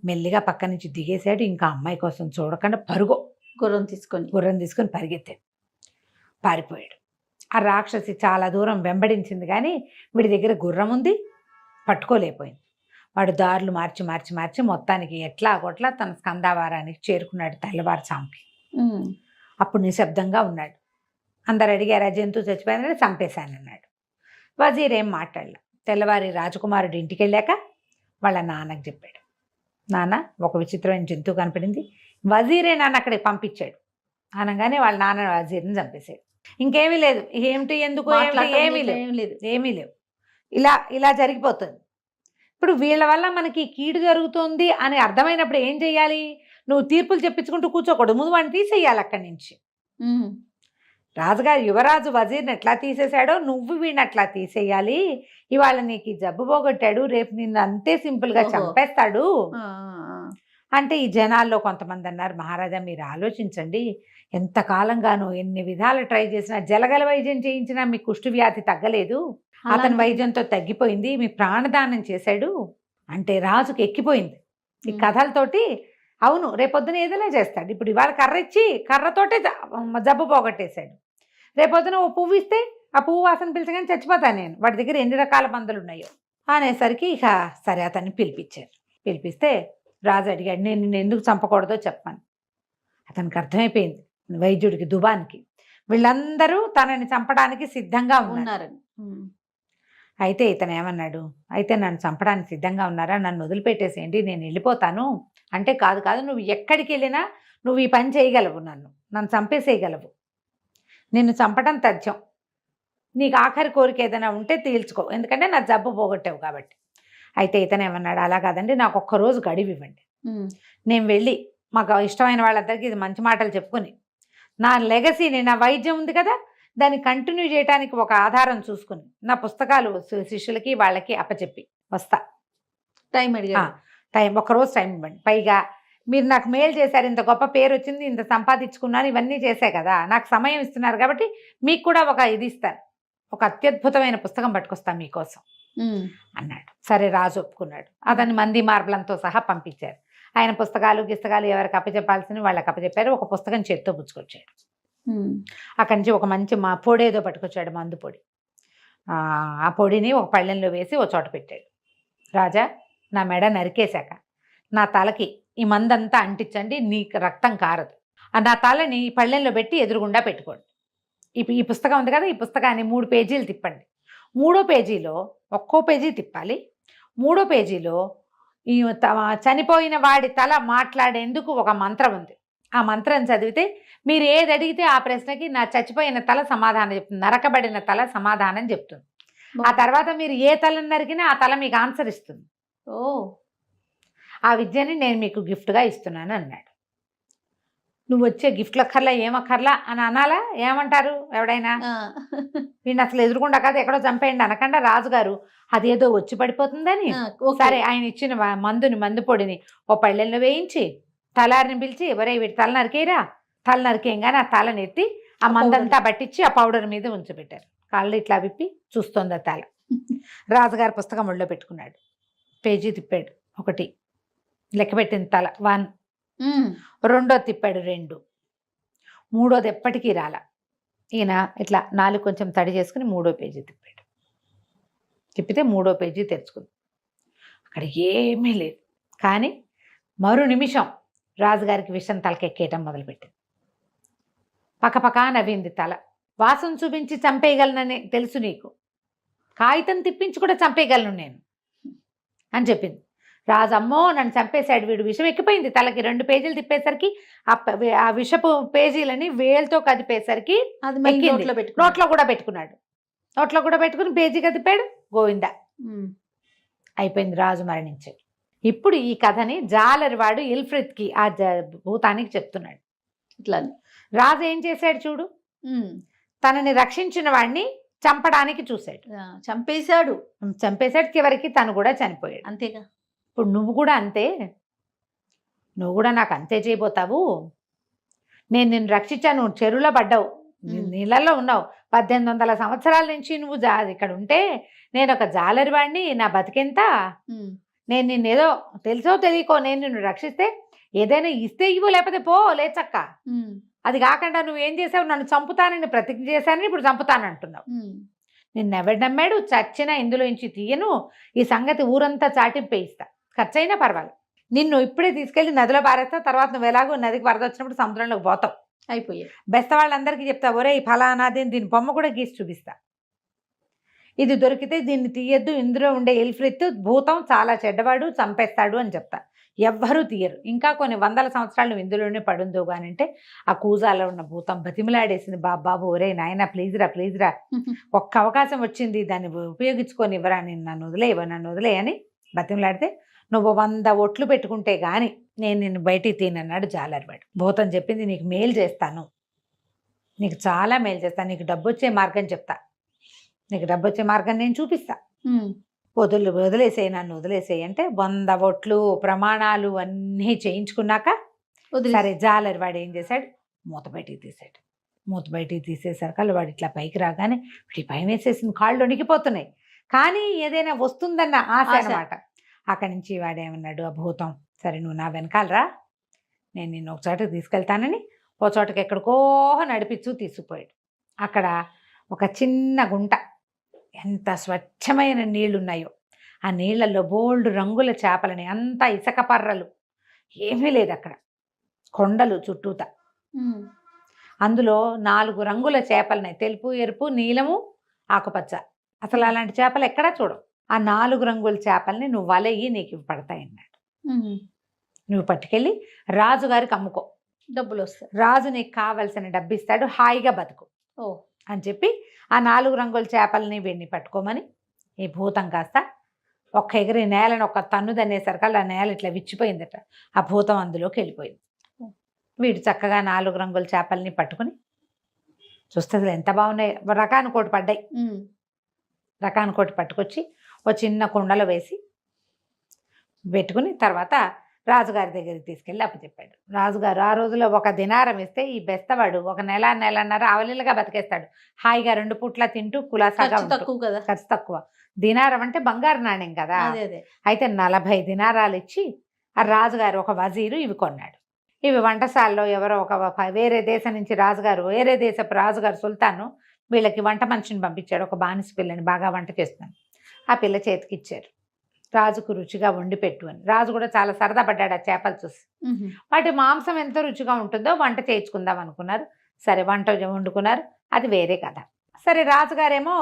మెల్లిగా పక్క నుంచి దిగేశాడు. ఇంకా అమ్మాయి కోసం చూడకుండా గుర్రం తీసుకొని పరిగెత్తాడు, పారిపోయాడు. ఆ రాక్షసి చాలా దూరం వెంబడించింది కానీ వీడి దగ్గర గుర్రం ఉంది, పట్టుకోలేకపోయింది. వాడు దారులు మార్చి మొత్తానికి ఎట్లా కొట్లా తన స్కందావారానికి చేరుకున్నాడు తెల్లవారుజాముకి. అప్పుడు నిశ్శబ్దంగా ఉన్నాడు. అందరు అడిగారు, ఆ జంతువు చచ్చిపోయిందని, చంపేశానన్నాడు. వజీర్ ఏం మాట్లాడలే. తెల్లవారి రాజకుమారుడు ఇంటికి వెళ్ళాక వాళ్ళ నాన్నకు చెప్పాడు, నాన్న ఒక విచిత్రమైన జంతువు కనపడింది, వజీరే నాన్న అక్కడికి పంపించాడు అనగానే వాళ్ళ నాన్న వజీర్ని చంపేశాడు. ఇంకేమీ లేదు, ఏమిటి ఎందుకు ఏమీ లేవు, ఇలా జరిగిపోతుంది. ఇప్పుడు వీళ్ళ వల్ల మనకి కీడు జరుగుతుంది అని అర్థమైనప్పుడు ఏం చెయ్యాలి, నువ్వు తీర్పులు చెప్పించుకుంటూ కూర్చోకూడదు, ముందు వాడిని తీసేయాలి అక్కడి నుంచి. రాజుగారు యువరాజు వజీర్ని ఎట్లా తీసేశాడో నువ్వు వీడిని అట్లా తీసేయాలి, ఇవాళ నీకు ఈ జబ్బు పోగొట్టాడు, రేపు నిన్ను అంతే సింపుల్గా చంపేస్తాడు అంటే ఈ జనాల్లో కొంతమంది అన్నారు, మహారాజా మీరు ఆలోచించండి, ఎంతకాలంగానో ఎన్ని విధాలు ట్రై చేసినా, జలగల వైద్యం చేయించినా మీ కుష్టు వ్యాధి తగ్గలేదు, అతని వైద్యంతో తగ్గిపోయింది, మీ ప్రాణదానం చేశాడు, అంటే రాజుకి ఎక్కిపోయింది ఈ కథలతోటి. అవును, రేపొద్దున ఏదైనా చేస్తాడు. ఇప్పుడు ఇవాళ కర్ర ఇచ్చి కర్రతోటే జబ్బు పోగొట్టేశాడు. రేపొద్దున ఓ పువ్వు ఇస్తే ఆ పువ్వు వాసన పిలిచగానే చచ్చిపోతాను నేను, వాడి దగ్గర ఎన్ని రకాల మందులు ఉన్నాయో అనేసరికి ఇక సరే అతన్ని పిలిపించారు. పిలిపిస్తే రాజు అడిగాడు, నేను నిన్ను ఎందుకు చంపకూడదో చెప్పాను. అతనికి అర్థమైపోయింది వైద్యుడికి దుబాన్కి వీళ్ళందరూ తనని చంపడానికి సిద్ధంగా ఉన్నారు. అయితే ఇతను ఏమన్నాడు, అయితే నన్ను చంపడానికి సిద్ధంగా ఉన్నారా, నన్ను వదిలిపెట్టేసేయండి, నేను వెళ్ళిపోతాను అంటే, కాదు కాదు, నువ్వు ఎక్కడికి వెళ్ళినా నువ్వు ఈ పని చేయగలవు, నన్ను చంపేసేయగలవు, నిన్ను చంపడం తథ్యం, నీకు ఆఖరి కోరిక ఏదైనా ఉంటే తీల్చుకో, ఎందుకంటే నా జబ్బు పోగొట్టావు కాబట్టి. అయితే ఇతను ఏమన్నాడు, అలా కాదండి, నాకు ఒక్కరోజు గడివి ఇవ్వండి, నేను వెళ్ళి మాకు ఇష్టమైన వాళ్ళందరికీ ఇది మంచి మాటలు చెప్పుకొని నా లెగసీని, నా వైద్యం ఉంది కదా, దాన్ని కంటిన్యూ చేయడానికి ఒక ఆధారం చూసుకుని నా పుస్తకాలు శిష్యులకి వాళ్ళకి అప్పచెప్పి వస్తా. టైం అడిగా, టైం ఒక్కరోజు టైం ఇవ్వండి. పైగా మీరు నాకు మేలు చేశారు, ఇంత గొప్ప పేరు వచ్చింది, ఇంత సంపాదించుకున్నాను, ఇవన్నీ చేశా కదా, నాకు సమయం ఇస్తున్నారు కాబట్టి మీకు కూడా ఒక ఇది ఇస్తాను, ఒక అత్యద్భుతమైన పుస్తకం పట్టుకొస్తాను మీకోసం అన్నాడు. సరే రాజు ఒప్పుకున్నాడు. అతన్ని మంది మార్బలంతో సహా పంపించారు. ఆయన పుస్తకాలు ఎవరికి అప్పచెప్పాల్సినవి వాళ్ళకి అప్పచెప్పారు. ఒక పుస్తకం చేత్తో పుచ్చుకొచ్చాడు. అక్కడి నుంచి ఒక మంచి పొడి ఏదో పట్టుకొచ్చాడు, మందు పొడి. ఆ పొడిని ఒక పళ్ళెంలో వేసి ఒక చోట పెట్టాడు. రాజా, నా మెడ నరికేశాక నా తలకి ఈ మందంతా అంటించండి, నీకు రక్తం కారదు. నా తలని ఈ పళ్ళెంలో పెట్టి ఎదురుగుండా పెట్టుకోండి. ఈ పుస్తకం ఉంది కదా, ఈ పుస్తకాన్ని 3 పేజీలు తిప్పండి. 3వ పేజీలో ఒక్కో పేజీ తిప్పాలి. 3వ పేజీలో ఈ చనిపోయిన వాడి తల మాట్లాడేందుకు ఒక మంత్రం ఉంది. ఆ మంత్రం చదివితే మీరు ఏది అడిగితే ఆ ప్రశ్నకి నా చచ్చిపోయిన తల సమాధానం చెప్తుంది, నరకబడిన తల సమాధానం చెప్తుంది. ఆ తర్వాత మీరు ఏ తలను నరికినా ఆ తల మీకు ఆన్సర్ ఇస్తుంది. ఓ, ఆ విద్యని నేను మీకు గిఫ్ట్గా ఇస్తున్నాను అన్నాడు. నువ్వు వచ్చే గిఫ్ట్లు అక్కర్లా, ఏమక్కర్లా అని అనాలా? ఏమంటారు ఎవడైనా? వీడిని అసలు ఎదురుకుండా కాదు, ఎక్కడో చంపేయండి అనకుండా రాజుగారు అదేదో వచ్చి పడిపోతుందని సరే ఆయన ఇచ్చిన మందు పొడిని ఓ పళ్ళెల్లో వేయించి తలారిని పిలిచి, ఎవరే వీటి తల నరికేయరా, తల నరికేయంగానే ఆ తలని ఎత్తి ఆ మందంతా పట్టించి ఆ పౌడర్ మీద ఉంచిపెట్టారు. కాళ్ళు ఇట్లా విప్పి చూస్తోంది ఆ తల. రాజుగారు పుస్తకం ఒళ్ళో పెట్టుకున్నాడు, పేజీ తిప్పాడు, 1 లెక్క పెట్టింది తల 1, 2 తిప్పాడు 2, 3 ఎప్పటికీ రాల. ఈయన ఇట్లా 4 కొంచెం తడి చేసుకుని 3వ పేజీ తిప్పాడు. తిప్పితే 3వ పేజీ తెరుచుకుంది. అక్కడ ఏమీ లేదు. కానీ మరో నిమిషం రాజుగారికి విషం తలకెక్కేయటం మొదలుపెట్టింది. పక్కపక్క నవ్వింది తల. వాసన చూపించి చంపేయగలనని తెలుసు నీకు, కాగితం తిప్పించి కూడా చంపేయగలను నేను అని చెప్పింది. రాజు, అమ్మో నన్ను చంపేశాడు వీడు, విషం ఎక్కిపోయింది తలకి. 2 పేజీలు తిప్పేసరికి ఆ విషపు పేజీలని వేలుతో కదిపేసరికి నోట్లో కూడా పెట్టుకున్నాడు. నోట్లో కూడా పెట్టుకుని పేజీ కదిపాడు. గోవిందా, అయిపోయింది, రాజు మరణించాడు. ఇప్పుడు ఈ కథని జాలరివాడు ఇల్ఫ్రిత్కి, ఆ భూతానికి చెప్తున్నాడు. ఇట్లా రాజు ఏం చేశాడు చూడు, తనని రక్షించిన వాడిని చంపడానికి చూశాడు, చంపేశాడు. చివరికి తను కూడా చనిపోయాడు. అంతేగా, ఇప్పుడు నువ్వు కూడా అంతే, నువ్వు కూడా నాకు అంతే చేయబోతావు. నేను నిన్ను రక్షించాను, నువ్వు చెరువులో పడ్డావు, నీళ్ళల్లో ఉన్నావు, 1800 సంవత్సరాల నుంచి నువ్వు ఇక్కడ ఉంటే నేను ఒక జాలరివాడిని, నా బతికెంత, నేను నిన్నేదో తెలుసో తెలియకో నేను నిన్ను రక్షిస్తే ఏదైనా ఇస్తే ఇవ్వు, లేకపోతే పో లేచక్క. అది కాకుండా నువ్వేం చేసావు, నన్ను చంపుతానని ప్రతిజ్ఞ చేశానని ఇప్పుడు చంపుతానంటున్నావు. నిన్నెవడు నమ్మాడు? చచ్చినా ఇందులోంచి తీయను, ఈ సంగతి ఊరంతా చాటింపేయిస్తా, ఖర్చయినా పర్వాలేదు. నిన్ను ఇప్పుడే తీసుకెళ్ళి నదిలో పారేస్తా, తర్వాత నువ్వు ఎలాగో నదికి వరద వచ్చినప్పుడు సముద్రంలోకి పోతావు. అయిపోయాయి. బెస్త వాళ్ళందరికీ చెప్తా, ఒరే ఈ ఫలానాది, దీని బొమ్మ కూడా గీసి చూపిస్తా, ఇది దొరికితే దీన్ని తీయద్దు, ఇందులో ఉండే ఇల్ఫ్రిత్ భూతం చాలా చెడ్డవాడు, చంపేస్తాడు అని చెప్తా. ఎవ్వరూ తీయరు. ఇంకా కొన్ని 100 సంవత్సరాలు నువ్వు ఇందులోనే పడుందో కానంటే ఆ కూజాలో ఉన్న భూతం బతిమిలాడేసింది, బాబు ఒరే నాయన ప్లీజ్ రా, ఒక్క అవకాశం వచ్చింది, దాన్ని ఉపయోగించుకొని ఇవ్వరా, నన్ను వదిలే అని బతిమిలాడితే, నువ్వు 100 ఒట్లు పెట్టుకుంటే గాని నేను నిన్ను బయటికి తీనన్నాడు జాలరివాడు. భూతం చెప్పింది, నీకు మేలు చేస్తాను, నీకు చాలా మేలు చేస్తాను, నీకు డబ్బు వచ్చే మార్గం చెప్తా, నీకు డబ్బు వచ్చే మార్గం నేను చూపిస్తా, వదిలేసేయి, నన్ను వదిలేసేయి అంటే 100 ఒట్లు ప్రమాణాలు అన్నీ చేయించుకున్నాక సరే జాలరివాడు ఏం చేశాడు, మూత బయటికి తీసేసరికి వాడు ఇట్లా పైకి రాగానే వీడి భయం వేసేసింది, కాళ్ళు వణికిపోతున్నాయి. కానీ ఏదైనా వస్తుందన్న ఆశ అన్నమాట. అక్కడి నుంచి వాడేమన్నాడు ఆ భూతం, సరే నువ్వు నా వెనకాలరా, నేను నిన్ను ఒక చోటకి తీసుకెళ్తానని ఓ చోటకి ఎక్కడికో నడిపించు తీసుకుపోయాడు. అక్కడ ఒక చిన్న గుంట, ఎంత స్వచ్ఛమైన నీళ్లున్నాయో, ఆ నీళ్లలో బోల్డ్ రంగుల చేపలని, అంతా ఇసుక పర్రలు, ఏమీ లేదు అక్కడ, కొండలు చుట్టూత. అందులో 4 రంగుల చేపలున్నాయి, తెలుపు, ఎరుపు, నీలము, ఆకుపచ్చ. అసలు అలాంటి చేపలు ఎక్కడా చూడవు. ఆ 4 రంగుల చేపల్ని నువ్వు వలయ్యి నీకు పడతాయి అన్నాడు. నువ్వు పట్టుకెళ్ళి రాజుగారికి అమ్ముకో, డబ్బులు వస్తాయి, రాజు నీకు కావలసిన డబ్బు ఇస్తాడు, హాయిగా బతుకు అని చెప్పి ఆ 4 రంగుల చేపల్ని వీడిని పట్టుకోమని ఈ భూతం కాస్త ఒక్క ఎగిరి నేలను ఒక తన్ను దన్నేసరికల్లా ఆ నేల ఇట్లా విచ్చిపోయిందట. ఆ భూతం అందులోకి వెళ్ళిపోయింది. వీడు చక్కగా 4 రంగుల చేపల్ని పట్టుకుని చూస్తే అసలు ఎంత బాగున్నాయి, రకానుకోటి పడ్డాయి. రకానుకోటి పట్టుకొచ్చి ఒక చిన్న కుండలో వేసి పెట్టుకుని తర్వాత రాజుగారి దగ్గరికి తీసుకెళ్ళి అప్పచెప్పాడు. రాజుగారు ఆ రోజులో 1 దినారం ఇస్తే ఈ బెస్తవాడు 1 నెల, నెలన్నర అవలీలుగా బతికేస్తాడు. హాయిగా 2 పూట్ల తింటూ కులాసాగా ఖర్చు తక్కువ కదా. ఖర్చు తక్కువ. దినారం అంటే బంగారు నాణ్యం కదా. అదే అయితే 40 దినారాలు ఇచ్చి ఆ రాజుగారు ఒక వజీరు ఇవి కొన్నాడు. ఇవి వంటశాలలో ఎవరో వేరే దేశం నుంచి రాజుగారు, వేరే దేశపు రాజుగారు సుల్తాను వీళ్ళకి వంట మనిషిని పంపించాడు, ఒక బానిస పిల్లని బాగా వంట చేస్తున్నాను. ఆ పిల్ల చేతికి ఇచ్చారు, రాజుకు రుచిగా వండి పెట్టు అని. రాజు కూడా చాలా సరదా పడ్డాడు ఆ చేపలు చూసి. వాటి మాంసం ఎంత రుచిగా ఉంటుందో వంట చేయించుకుందాం అనుకున్నారు. సరే వంట వండుకున్నారు, అది వేరే కథ. సరే రాజుగారేమో,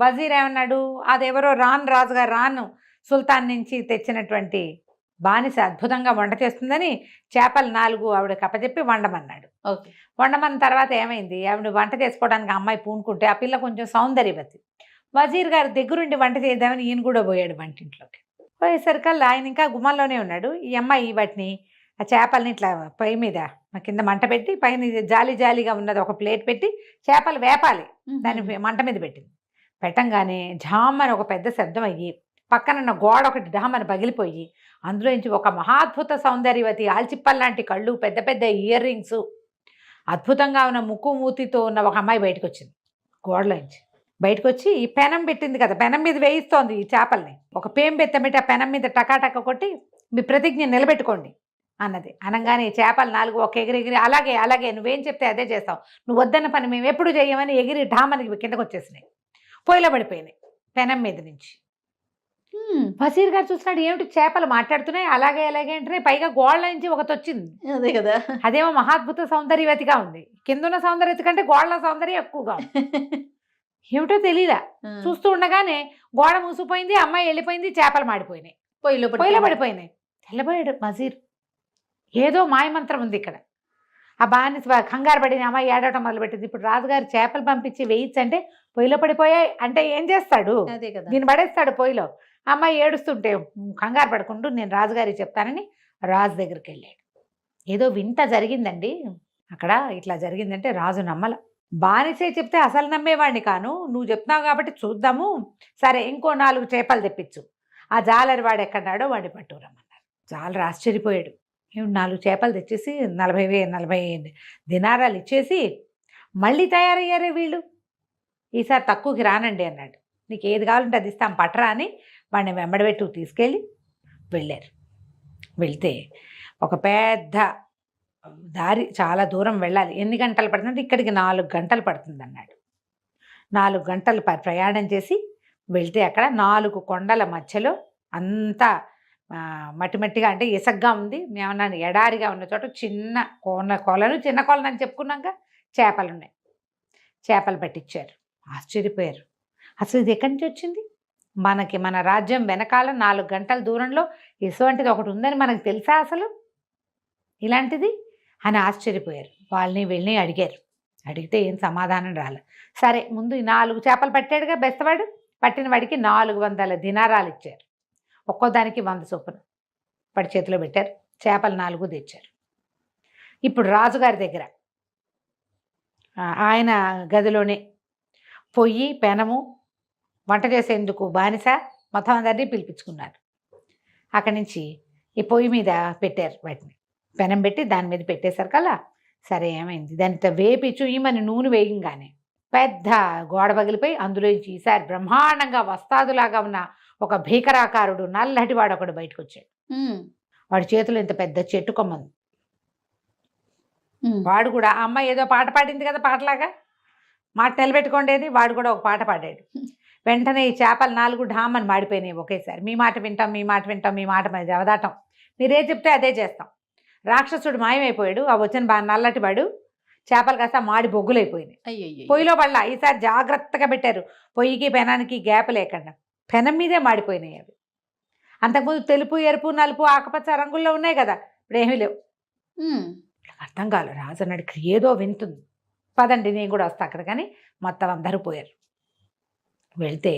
వజీర్ ఏమన్నాడు, అదెవరో రాజుగారు సుల్తాన్ నుంచి తెచ్చినటువంటి బానిస అద్భుతంగా వంట చేస్తుందని చేపలు 4 ఆవిడకి అప్పచెప్పి వండమన్నాడు. వండమన్న తర్వాత ఏమైంది, ఆవిడ వంట చేసుకోవడానికి అమ్మాయి పూనుకుంటే ఆ పిల్ల కొంచెం సౌందర్యవతి. వజీర్ గారి దగ్గరుండి వంట చేద్దామని ఈయన కూడా పోయాడు వంటింట్లోకి. పోయేసరికల్లా ఆయన ఇంకా గుమ్మంలోనే ఉన్నాడు. ఈ అమ్మాయి వాటిని, ఆ చేపల్ని ఇట్లా పొయ్యి మీద కింద మంట పెట్టి పైన జాలీగా ఉన్నది ఒక ప్లేట్ పెట్టి చేపలు వేపాలి దాన్ని మంట మీద పెట్టింది. పెట్టంగానే ఝామ్మని ఒక పెద్ద శబ్దం అయ్యి పక్కనున్న గోడ ఒకటి ఢామని పగిలిపోయి అందులోంచి ఒక మహాద్భుత సౌందర్యవతి, ఆల్చిప్పల్లాంటి కళ్ళు, పెద్ద పెద్ద ఇయర్ రింగ్స్, అద్భుతంగా ఉన్న ముక్కు మూతితో ఉన్న ఒక అమ్మాయి బయటకు వచ్చింది. గోడలోంచి బయటకు వచ్చి ఈ పెనం పెట్టింది కదా, పెనం మీద వేయిస్తోంది ఈ చేపల్ని. ఒక పేం బెత్తమిటి ఆ పెనం మీద టకాటక కొట్టి మీ ప్రతిజ్ఞ నిలబెట్టుకోండి అన్నది. అనగానే ఈ చేపలు 4 ఒక ఎగిరి అలాగే నువ్వేం చెప్తే అదే చేస్తావు, నువ్వు వద్దన్న పని మేము ఎప్పుడు చేయమని ఎగిరి ఢామనికి కిందకు వచ్చేసినాయి, పొయ్యిలో పడిపోయినాయి పెనం మీద నుంచి. వజీర్ గారు చూసినాడు, ఏమిటి చేపలు మాట్లాడుతున్నాయి, అలాగే అంటున్నాయి, పైగా గోడల నుంచి ఒకటి వచ్చింది. అదే కదా, అదేమో మహాద్భుత సౌందర్యవతిగా ఉంది, కిందున్న సౌందర్యవతి కంటే గోడల సౌందర్యం ఎక్కువగా ఉంది. ఏమిటో తెలీదా, చూస్తూ ఉండగానే గోడ మూసిపోయింది, అమ్మాయి వెళ్ళిపోయింది, చేపలు మాడిపోయినాయి, పొయ్యిలో పడిపోయినాయి. తెల్లబోయాడు వజీర్, ఏదో మాయమంత్రం ఉంది ఇక్కడ. ఆ బానిస కంగారు పడిన అమ్మాయి ఏడవటం మొదలుపెట్టింది. ఇప్పుడు రాజుగారు చేపలు పంపించి వేయించంటే పొయ్యిలో పడిపోయాయి అంటే ఏం చేస్తాడు, దీన్ని పడేస్తాడు పొయ్యిలో. అమ్మాయి ఏడుస్తుంటే కంగారు పడుకుంటూ నేను రాజుగారికి చెప్తానని రాజు దగ్గరికి వెళ్ళాడు. ఏదో వింత జరిగిందండి అక్కడ, ఇట్లా జరిగిందంటే రాజు నమ్మల. బానిసే చెప్తే అసలు నమ్మేవాడిని కాను, నువ్వు చెప్తున్నావు కాబట్టి చూద్దాము, సరే ఇంకో 4 చేపలు తెప్పించు, ఆ జాలరి వాడు ఎక్కడాడో వాడిని పట్టుకురమ్మన్నారు. జాలరి ఆశ్చర్యపోయాడు, 4 చేపలు తెచ్చేసి 40 దినారాలు ఇచ్చేసి మళ్ళీ తయారయ్యారే వీళ్ళు, ఈసారి తక్కువకి రానండి అన్నాడు. నీకు ఏది కావాలంటే అది ఇస్తాం పట్టరా అని వాడిని వెంబడబెట్టు తీసుకెళ్ళి వెళ్ళారు. వెళ్తే ఒక పెద్ద దారి, చాలా దూరం వెళ్ళాలి. ఎన్ని గంటలు పడుతుందంటే ఇక్కడికి 4 గంటలు పడుతుంది అన్నాడు. 4 గంటలు ప్రయాణం చేసి వెళ్తే అక్కడ 4 కొండల మధ్యలో అంతా మట్టిగా అంటే ఇసగ్గా ఉంది. మేమన్నా ఎడారిగా ఉన్న చోట చిన్న కొలను చిన్న కొలను అని చెప్పుకున్నాక చేపలు ఉన్నాయి. చేపలు పట్టించారు. ఆశ్చర్యపోయారు, అసలు ఇది ఎక్కడి నుంచి వచ్చింది, మన రాజ్యం వెనకాల 4 గంటల దూరంలో ఇటువంటిది ఒకటి ఉందని మనకు తెలుసా అసలు ఇలాంటిది అని ఆశ్చర్యపోయారు. వాళ్ళని వీళ్ళని అడిగారు. అడిగితే ఏం సమాధానం రాలే. సరే ముందు 4 చేపలు పట్టాడుగా బెస్తవాడు, పట్టిన వాడికి 400 దినారాలు ఇచ్చారు. ఒక్కో దానికి 100 చొప్పున పడి చేతిలో పెట్టారు. చేపలు 4 తెచ్చారు. ఇప్పుడు రాజుగారి దగ్గర ఆయన గదిలోనే పొయ్యి, పెనము, వంట చేసేందుకు బానిస మొత్తం అందరినీ పిలిపించుకున్నారు. అక్కడి నుంచి ఈ పొయ్యి మీద పెట్టారు, వాటిని పెనం పెట్టి దాని మీద పెట్టేసరికల్లా సరే ఏమైంది, దానితో వేపి చూయమని నూనె వేయంగానే పెద్ద గోడ పగిలిపోయి అందులోంచి ఈసారి బ్రహ్మాండంగా వస్తాదులాగా ఉన్న ఒక భీకరాకారుడు నల్లటి వాడు ఒకడు బయటకు వచ్చాడు. వాడి చేతిలో ఇంత పెద్ద చెట్టు కొమ్మంది. వాడు కూడా ఆ అమ్మాయి ఏదో పాట పాడింది కదా, పాటలాగా మాట నిలబెట్టుకోండేది. వాడు కూడా ఒక పాట పాడాడు. వెంటనే ఈ చేపలు 4 ఢామని మాడిపోయినాయి ఒకేసారి. మీ మాట వింటాం, మీ మాట వింటాం, మీ మాట మీద అవదాటం, మీరే చెప్తే అదే చేస్తాం. రాక్షసుడు మాయమైపోయాడు. ఆ వచ్చిన నల్లటి వాడు చేపలు కాస్త మాడి బొగ్గులైపోయినాయి. అయ్యో పొయ్యిలో పడలా. ఈసారి జాగ్రత్తగా పెట్టారు, పొయ్యికి పెనానికి గ్యాప్ లేకుండా. పెనం మీదే మాడిపోయినాయి అవి. అంతకుముందు తెలుపు, ఎరుపు, నలుపు, ఆకుపచ్చ రంగుల్లో ఉన్నాయి కదా, ఇప్పుడు ఏమీ లేవు. అర్థం కాలేదు. రాజు అన్నాడు, ఇక్కడ ఏదో వింటుంది, పదండి నేను కూడా వస్తా అక్కడ. కానీ మొత్తం అందరూ పోయారు. వెళ్తే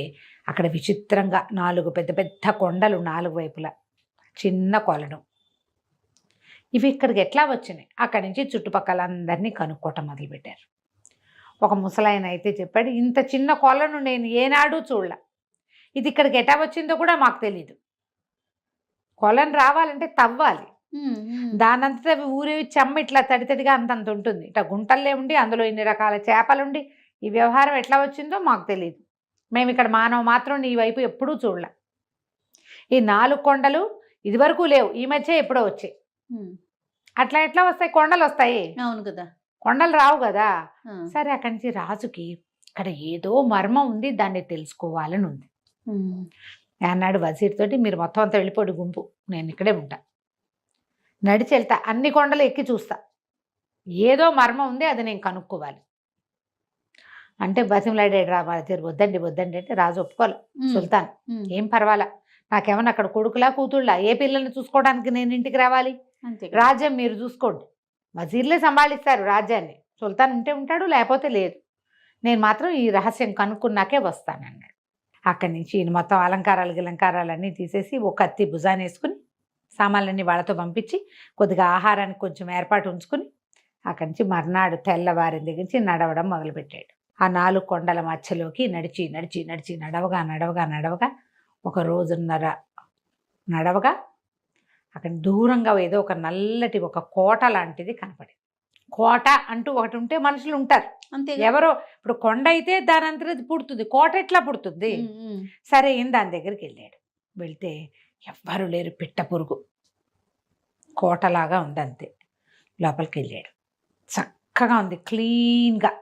అక్కడ విచిత్రంగా 4 పెద్ద పెద్ద కొండలు, 4 వైపులా చిన్న కొలను. ఇవి ఇక్కడికి ఎట్లా వచ్చినాయి? అక్కడి నుంచి చుట్టుపక్కల అందరినీ కనుక్కోవటం మొదలుపెట్టారు. ఒక ముసలాయన అయితే చెప్పాడు, ఇంత చిన్న కొలను నేను ఏనాడు చూడలే, ఇది ఇక్కడికి ఎట్లా వచ్చిందో కూడా మాకు తెలీదు. కొలను రావాలంటే తవ్వాలి, దానంతటా అవి ఊరేవి చెమ్మ ఇట్లా తడితడిగా అంతంత ఉంటుంది. ఇట్లా గుంటల్లే ఉండి అందులో ఇన్ని రకాల చేపలుండి ఈ వ్యవహారం ఎట్లా వచ్చిందో మాకు తెలియదు. మేము ఇక్కడ మానవ మాత్రం ఈ వైపు ఎప్పుడూ చూడలే. ఈ 4 కొండలు ఇదివరకు లేవు, ఈ మధ్య ఎప్పుడో వచ్చాయి. అట్లా ఎట్లా వస్తాయి? కొండలు వస్తాయి, అవును కదా, కొండలు రావు కదా. సరే, అక్కడి నుంచి రాజుకి ఇక్కడ ఏదో మర్మం ఉంది, దాన్ని తెలుసుకోవాలని ఉంది అన్నాడు వజీర్ తోటి. మీరు మొత్తం అంతా వెళ్ళిపోయి గుంపు, నేను ఇక్కడే ఉంటా, నడిచి వెళ్తా, అన్ని కొండలు ఎక్కి చూస్తా, ఏదో మర్మం ఉంది, అది నేను కనుక్కోవాలి అంటే బతిమలాడాడు రా వజీర్. వద్దండి వద్దండి అంటే రాజు ఒప్పుకోలే. సుల్తాన్, ఏం పర్వాలా, నాకేమన్నా అక్కడ కొడుకులా కూతుళ్ళా, ఏ పిల్లల్ని చూసుకోవడానికి నేను ఇంటికి రావాలి? రాజ్యం మీరు చూసుకోండి, వజీర్లే సంభాళిస్తారు రాజ్యాన్ని. సుల్తాన్ ఉంటే ఉంటాడు, లేకపోతే లేదు, నేను మాత్రం ఈ రహస్యం కనుక్కున్నాకే వస్తానన్నాడు. అక్కడి నుంచి ఈయన మొత్తం అలంకారాలన్నీ తీసేసి ఒక కత్తి భుజాన్ని వేసుకుని సామాన్లన్నీ వాళ్ళతో పంపించి కొద్దిగా ఆహారానికి కొంచెం ఏర్పాటు ఉంచుకుని అక్కడి నుంచి మర్నాడు తెల్లవారిన దగ్గర నుంచి నడవడం మొదలుపెట్టాడు. ఆ 4 కొండల మధ్యలోకి నడిచి నడిచి నడిచి నడవగా 1 రోజున్నర నడవగా అక్కడ దూరంగా ఏదో ఒక నల్లటి ఒక కోట లాంటిది కనపడింది. కోట అంటూ ఒకటి ఉంటే మనుషులు ఉంటారు అంతే, ఎవరో. ఇప్పుడు కొండ అయితే దాని అంతటి పుడుతుంది, కోట ఎట్లా పుడుతుంది? సరే, దాని దగ్గరికి వెళ్ళాడు. వెళ్తే ఎవ్వరు లేరు, పిట్ట పురుగు, కోటలాగా ఉంది అంతే. లోపలికి వెళ్ళాడు. చక్కగా ఉంది, క్లీన్గా,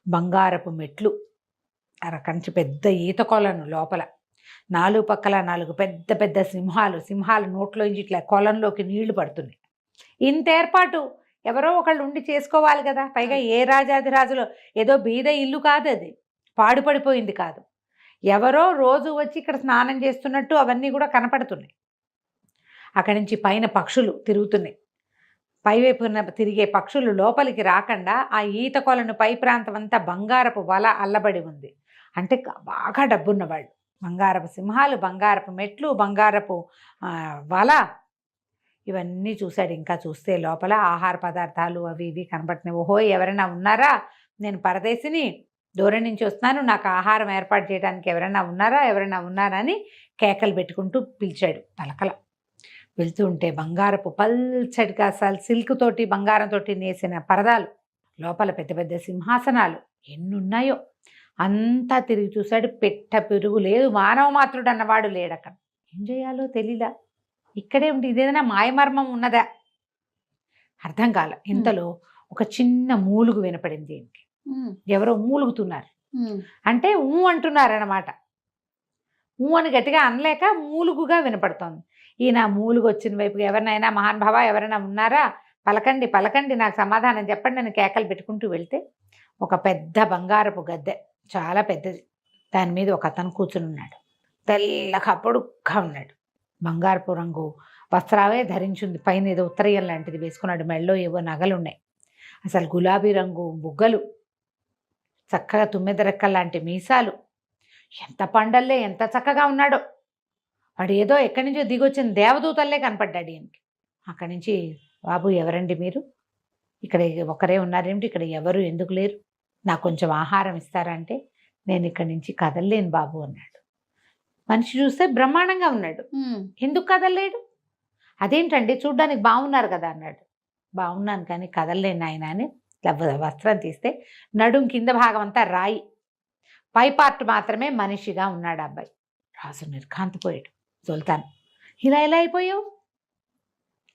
బంగారపు మెట్లు, అరకంచి పెద్ద ఈత కొలను లోపల, 4 పక్కల 4 పెద్ద పెద్ద సింహాలు నోట్లోంచి ఇట్లా కొలంలోకి నీళ్లు పడుతున్నాయి. ఇంత ఏర్పాటు ఎవరో ఒకళ్ళు ఉండి చేసుకోవాలి కదా. పైగా ఏ రాజాదిరాజులో ఏదో బీద ఇల్లు కాదు, అది పాడుపడిపోయింది కాదు, ఎవరో రోజు వచ్చి ఇక్కడ స్నానం చేస్తున్నట్టు అవన్నీ కూడా కనపడుతున్నాయి. అక్కడి నుంచి పైన పక్షులు తిరుగుతున్నాయి. పైవైపున తిరిగే పక్షులు లోపలికి రాకుండా ఆ ఈత కొలను పై ప్రాంతం అంతా బంగారపు వల అల్లబడి ఉంది. అంటే బాగా డబ్బున్నవాళ్ళు. బంగారపు సింహాలు, బంగారపు మెట్లు, బంగారపు వల, ఇవన్నీ చూశాడు. ఇంకా చూస్తే లోపల ఆహార పదార్థాలు అవి ఇవి కనబడుతున్నాయి. ఓహో, ఎవరైనా ఉన్నారా? నేను పరదేశిని, దూరం నుంచి వస్తున్నాను, నాకు ఆహారం ఏర్పాటు చేయడానికి ఎవరైనా ఉన్నారా అని కేకలు పెట్టుకుంటూ పిలిచాడు. పలకల. వెళ్తూ ఉంటే బంగారపు పల్చడిగా సిల్క్ తోటి బంగారంతో నేసిన పరదాలు, లోపల పెద్ద పెద్ద సింహాసనాలు ఎన్నున్నాయో అంతా తిరిగి చూశాడు. పెట్ట పెరుగు లేదు, మానవ మాత్రుడు అన్నవాడు లేడక్కడ. ఏం చేయాలో తెలీలా. ఇక్కడే ఉండి ఇదేదైనా మాయమర్మం ఉన్నదా అర్థం కాల. ఇంతలో ఒక చిన్న మూలుగు వినపడింది. దీనికి ఎవరో మూలుగుతున్నారు. అంటే అంటున్నారన్నమాట. అని గట్టిగా అనలేక మూలుగుగా వినపడుతోంది. ఈయన మూలుగు వచ్చిన వైపు, ఎవరినైనా మహానుభావ ఎవరైనా ఉన్నారా, పలకండి, నాకు సమాధానం చెప్పండి అని కేకలు పెట్టుకుంటూ వెళ్తే ఒక పెద్ద బంగారపు గద్దె, చాలా పెద్దది, దాని మీద ఒక అతను కూర్చుని ఉన్నాడు. తెల్లగా పొడుగ్గా ఉన్నాడు. బంగారపు రంగు వస్త్రాలే ధరించింది, పైన ఏదో ఉత్తరీయం లాంటిది వేసుకున్నాడు, మెళ్ళో ఏవో నగలున్నాయి. అసలు గులాబీ రంగు బుగ్గలు, చక్కగా 9 రెక్కల లాంటి మీసాలు, ఎంత పండల్లే, ఎంత చక్కగా ఉన్నాడో. వాడు ఏదో ఎక్కడి నుంచో దిగొచ్చిన దేవదూతల్లే కనపడ్డాడు ఈయనకి. అక్కడి నుంచి, బాబు ఎవరండి మీరు, ఇక్కడ ఒకరే ఉన్నారేమిటి, ఇక్కడ ఎవరు ఎందుకు లేరు, నాకు కొంచెం ఆహారం ఇస్తారంటే, నేను ఇక్కడి నుంచి కదలలేను బాబు అన్నాడు. మనిషి చూస్తే బ్రహ్మాండంగా ఉన్నాడు, ఎందుకు కదలలేడు? అదేంటండి, చూడ్డానికి బాగున్నారు కదా అన్నాడు. బాగున్నాను కానీ కదలలేను ఆయన అని వస్త్రం తీస్తే నడుం కింద భాగం అంతా రాయి, పై పార్ట్ మాత్రమే మనిషిగా ఉన్నాడు అబ్బాయి. రాజు నిర్ఘాంతపోయాడు. సుల్తాన్, ఇలా ఎలా అయిపోయావు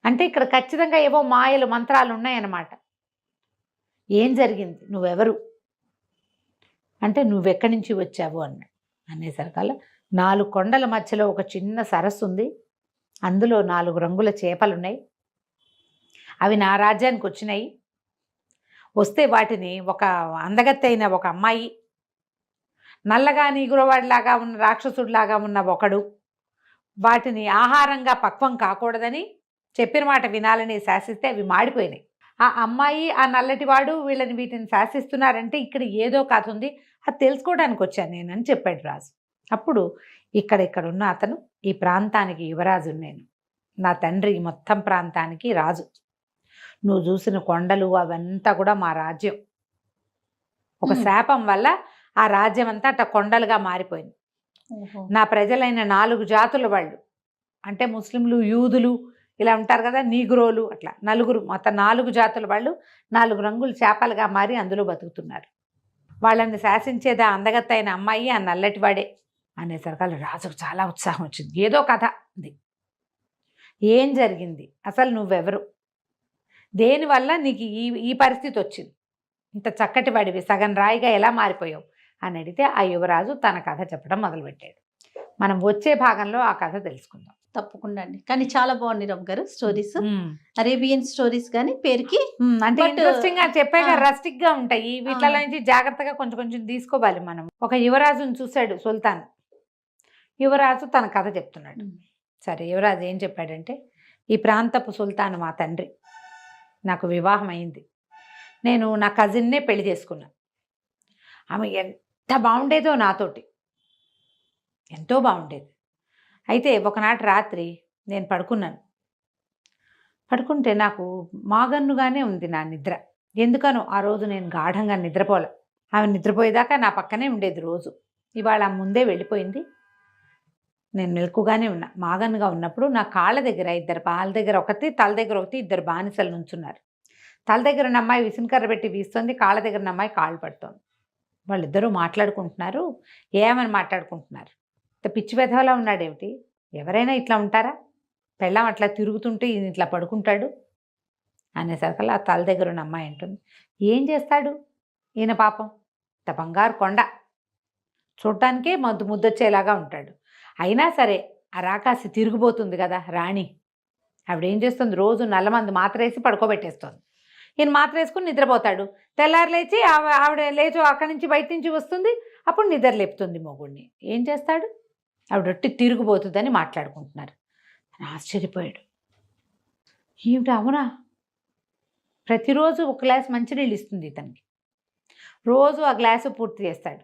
అంటే ఇక్కడ ఖచ్చితంగా ఏవో మాయలు మంత్రాలు ఉన్నాయన్నమాట. ఏం జరిగింది, నువ్వెవరు అంటే నువ్వెక్కడి నుంచి వచ్చావు అన్నాడు. అనేసరికల్లా 4 కొండల మధ్యలో ఒక చిన్న సరస్సు ఉంది, అందులో 4 రంగుల చేపలున్నాయి, అవి నా రాజ్యానికి వచ్చినాయి. వస్తే వాటిని ఒక అందగత్తైన ఒక అమ్మాయి, నల్లగా నీగురవాడిలాగా ఉన్న రాక్షసుడిలాగా ఉన్న ఒకడు వాటిని ఆహారంగా పక్వం కాకూడదని చెప్పిన మాట వినాలని శాసిస్తే అవి మాడిపోయినాయి. ఆ అమ్మాయి ఆ నల్లటివాడు వీటిని శాసిస్తున్నారంటే ఇక్కడ ఏదో కథ ఉంది, అది తెలుసుకోవడానికి వచ్చాను నేను అని చెప్పాడు రాజు. అప్పుడు ఇక్కడ ఉన్న అతను, ఈ ప్రాంతానికి యువరాజు నేను, నా తండ్రి మొత్తం ప్రాంతానికి రాజు. నువ్వు చూసిన కొండలు అవంతా కూడా మా రాజ్యం. ఒక శాపం వల్ల ఆ రాజ్యం అంతా అట్లా కొండలుగా మారిపోయింది. నా ప్రజలైన 4 జాతుల వాళ్ళు, అంటే ముస్లింలు, యూదులు ఇలా ఉంటారు కదా, నీగ్రోలు, అట్లా మొత్తం 4 జాతుల వాళ్ళు 4 రంగుల చేపలుగా మారి అందులో బతుకుతున్నారు. వాళ్ళని శాసించేది ఆ అందగత్తైన అమ్మాయి, ఆ నల్లటివాడే. అనేసరికి రాజుకు చాలా ఉత్సాహం వచ్చింది. ఏదో కథ ఉంది, ఏం జరిగింది, అసలు నువ్వెవరు, దేనివల్ల నీకు ఈ పరిస్థితి వచ్చింది, ఇంత చక్కటి వాడివి సగం రాయిగా ఎలా మారిపోయావు అని అడిగితే ఆ యువరాజు తన కథ చెప్పడం మొదలుపెట్టాడు. మనం వచ్చే భాగంలో ఆ కథ తెలుసుకుందాం. తప్పకుండా అండి. కానీ చాలా బాగుంది రమ్ గారు స్టోరీస్, అరేబియన్ స్టోరీస్ కానీ పేరుకి అంటే ఇంట్రెస్టింగ్ గా చెప్పాక రస్టిక్ గా ఉంటాయి. వీటిలో నుంచి జాగ్రత్తగా కొంచెం కొంచెం తీసుకోవాలి మనం. ఒక యువరాజుని చూశాడు సుల్తాన్. యువరాజు తన కథ చెప్తున్నాడు. సరే, యువరాజు ఏం చెప్పాడంటే, ఈ ప్రాంతపు సుల్తాన్ మా తండ్రి, నాకు వివాహం అయింది, నేను నా కజిన్నే పెళ్లి చేసుకున్నా. ఆమె ఎంత బాగుండేదో నాతోటి, ఎంతో బాగుండేది. అయితే ఒకనాటి రాత్రి నేను పడుకుంటే నాకు మాగన్నుగానే ఉంది నా నిద్ర. ఎందుకనో ఆ రోజు నేను గాఢంగా నిద్రపోలే. ఆమె నిద్రపోయేదాకా నా పక్కనే ఉండేది రోజు. ఇవాళ ముందే వెళ్ళిపోయింది. నేను మెలకుగానే ఉన్నా. మాగన్నుగా ఉన్నప్పుడు నా కాళ్ళ దగ్గర 2 పాల దగ్గర ఒకటి, తల దగ్గర ఒకటి 2 బానిసలు నుంచున్నారు. తల దగ్గర ఉన్న అమ్మాయి విసినకర్ర పెట్టి వీస్తుంది, కాళ్ళ దగ్గర ఉన్న అమ్మాయి కాళ్ళు పడుతోంది. వాళ్ళిద్దరూ మాట్లాడుకుంటున్నారు. ఏమని మాట్లాడుకుంటున్నారు, పిచ్చి వెధవలా ఉన్నాడేమిటి, ఎవరైనా ఇట్లా ఉంటారా, పెళ్ళాం అట్లా తిరుగుతుంటే ఈయన ఇట్లా పడుకుంటాడు అనేసరికల్లా ఆ తల దగ్గర ఉన్న అమ్మాయి అంటుంది, ఏం చేస్తాడు ఈయన పాపం, ఇంత బంగారు కొండ, చూడటానికే ముద్దొచ్చేలాగా ఉంటాడు. అయినా సరే ఆ రాకాసి తిరిగిపోతుంది కదా రాణి, ఆవిడేం చేస్తుంది, రోజు నల్లమందు మాత్ర వేసి పడుకోబెట్టేస్తుంది. ఈయన మాత్ర వేసుకుని నిద్రపోతాడు. తెల్లారు లేచి ఆవిడ లేచో అక్కడి నుంచి బయట నుంచి వస్తుంది, అప్పుడు నిద్ర లేపుతుంది మొగుడిని. ఏం చేస్తాడు, ఆవిడొట్టి తిరిగిపోతుందని మాట్లాడుకుంటున్నారు. ఆశ్చర్యపోయాడు. ఏమిటి, అవునా, ప్రతిరోజు ఒక గ్లాస్ మంచినీళ్ళు ఇస్తుంది ఇతనికి, రోజు ఆ గ్లాసు పూర్తి చేస్తాడు.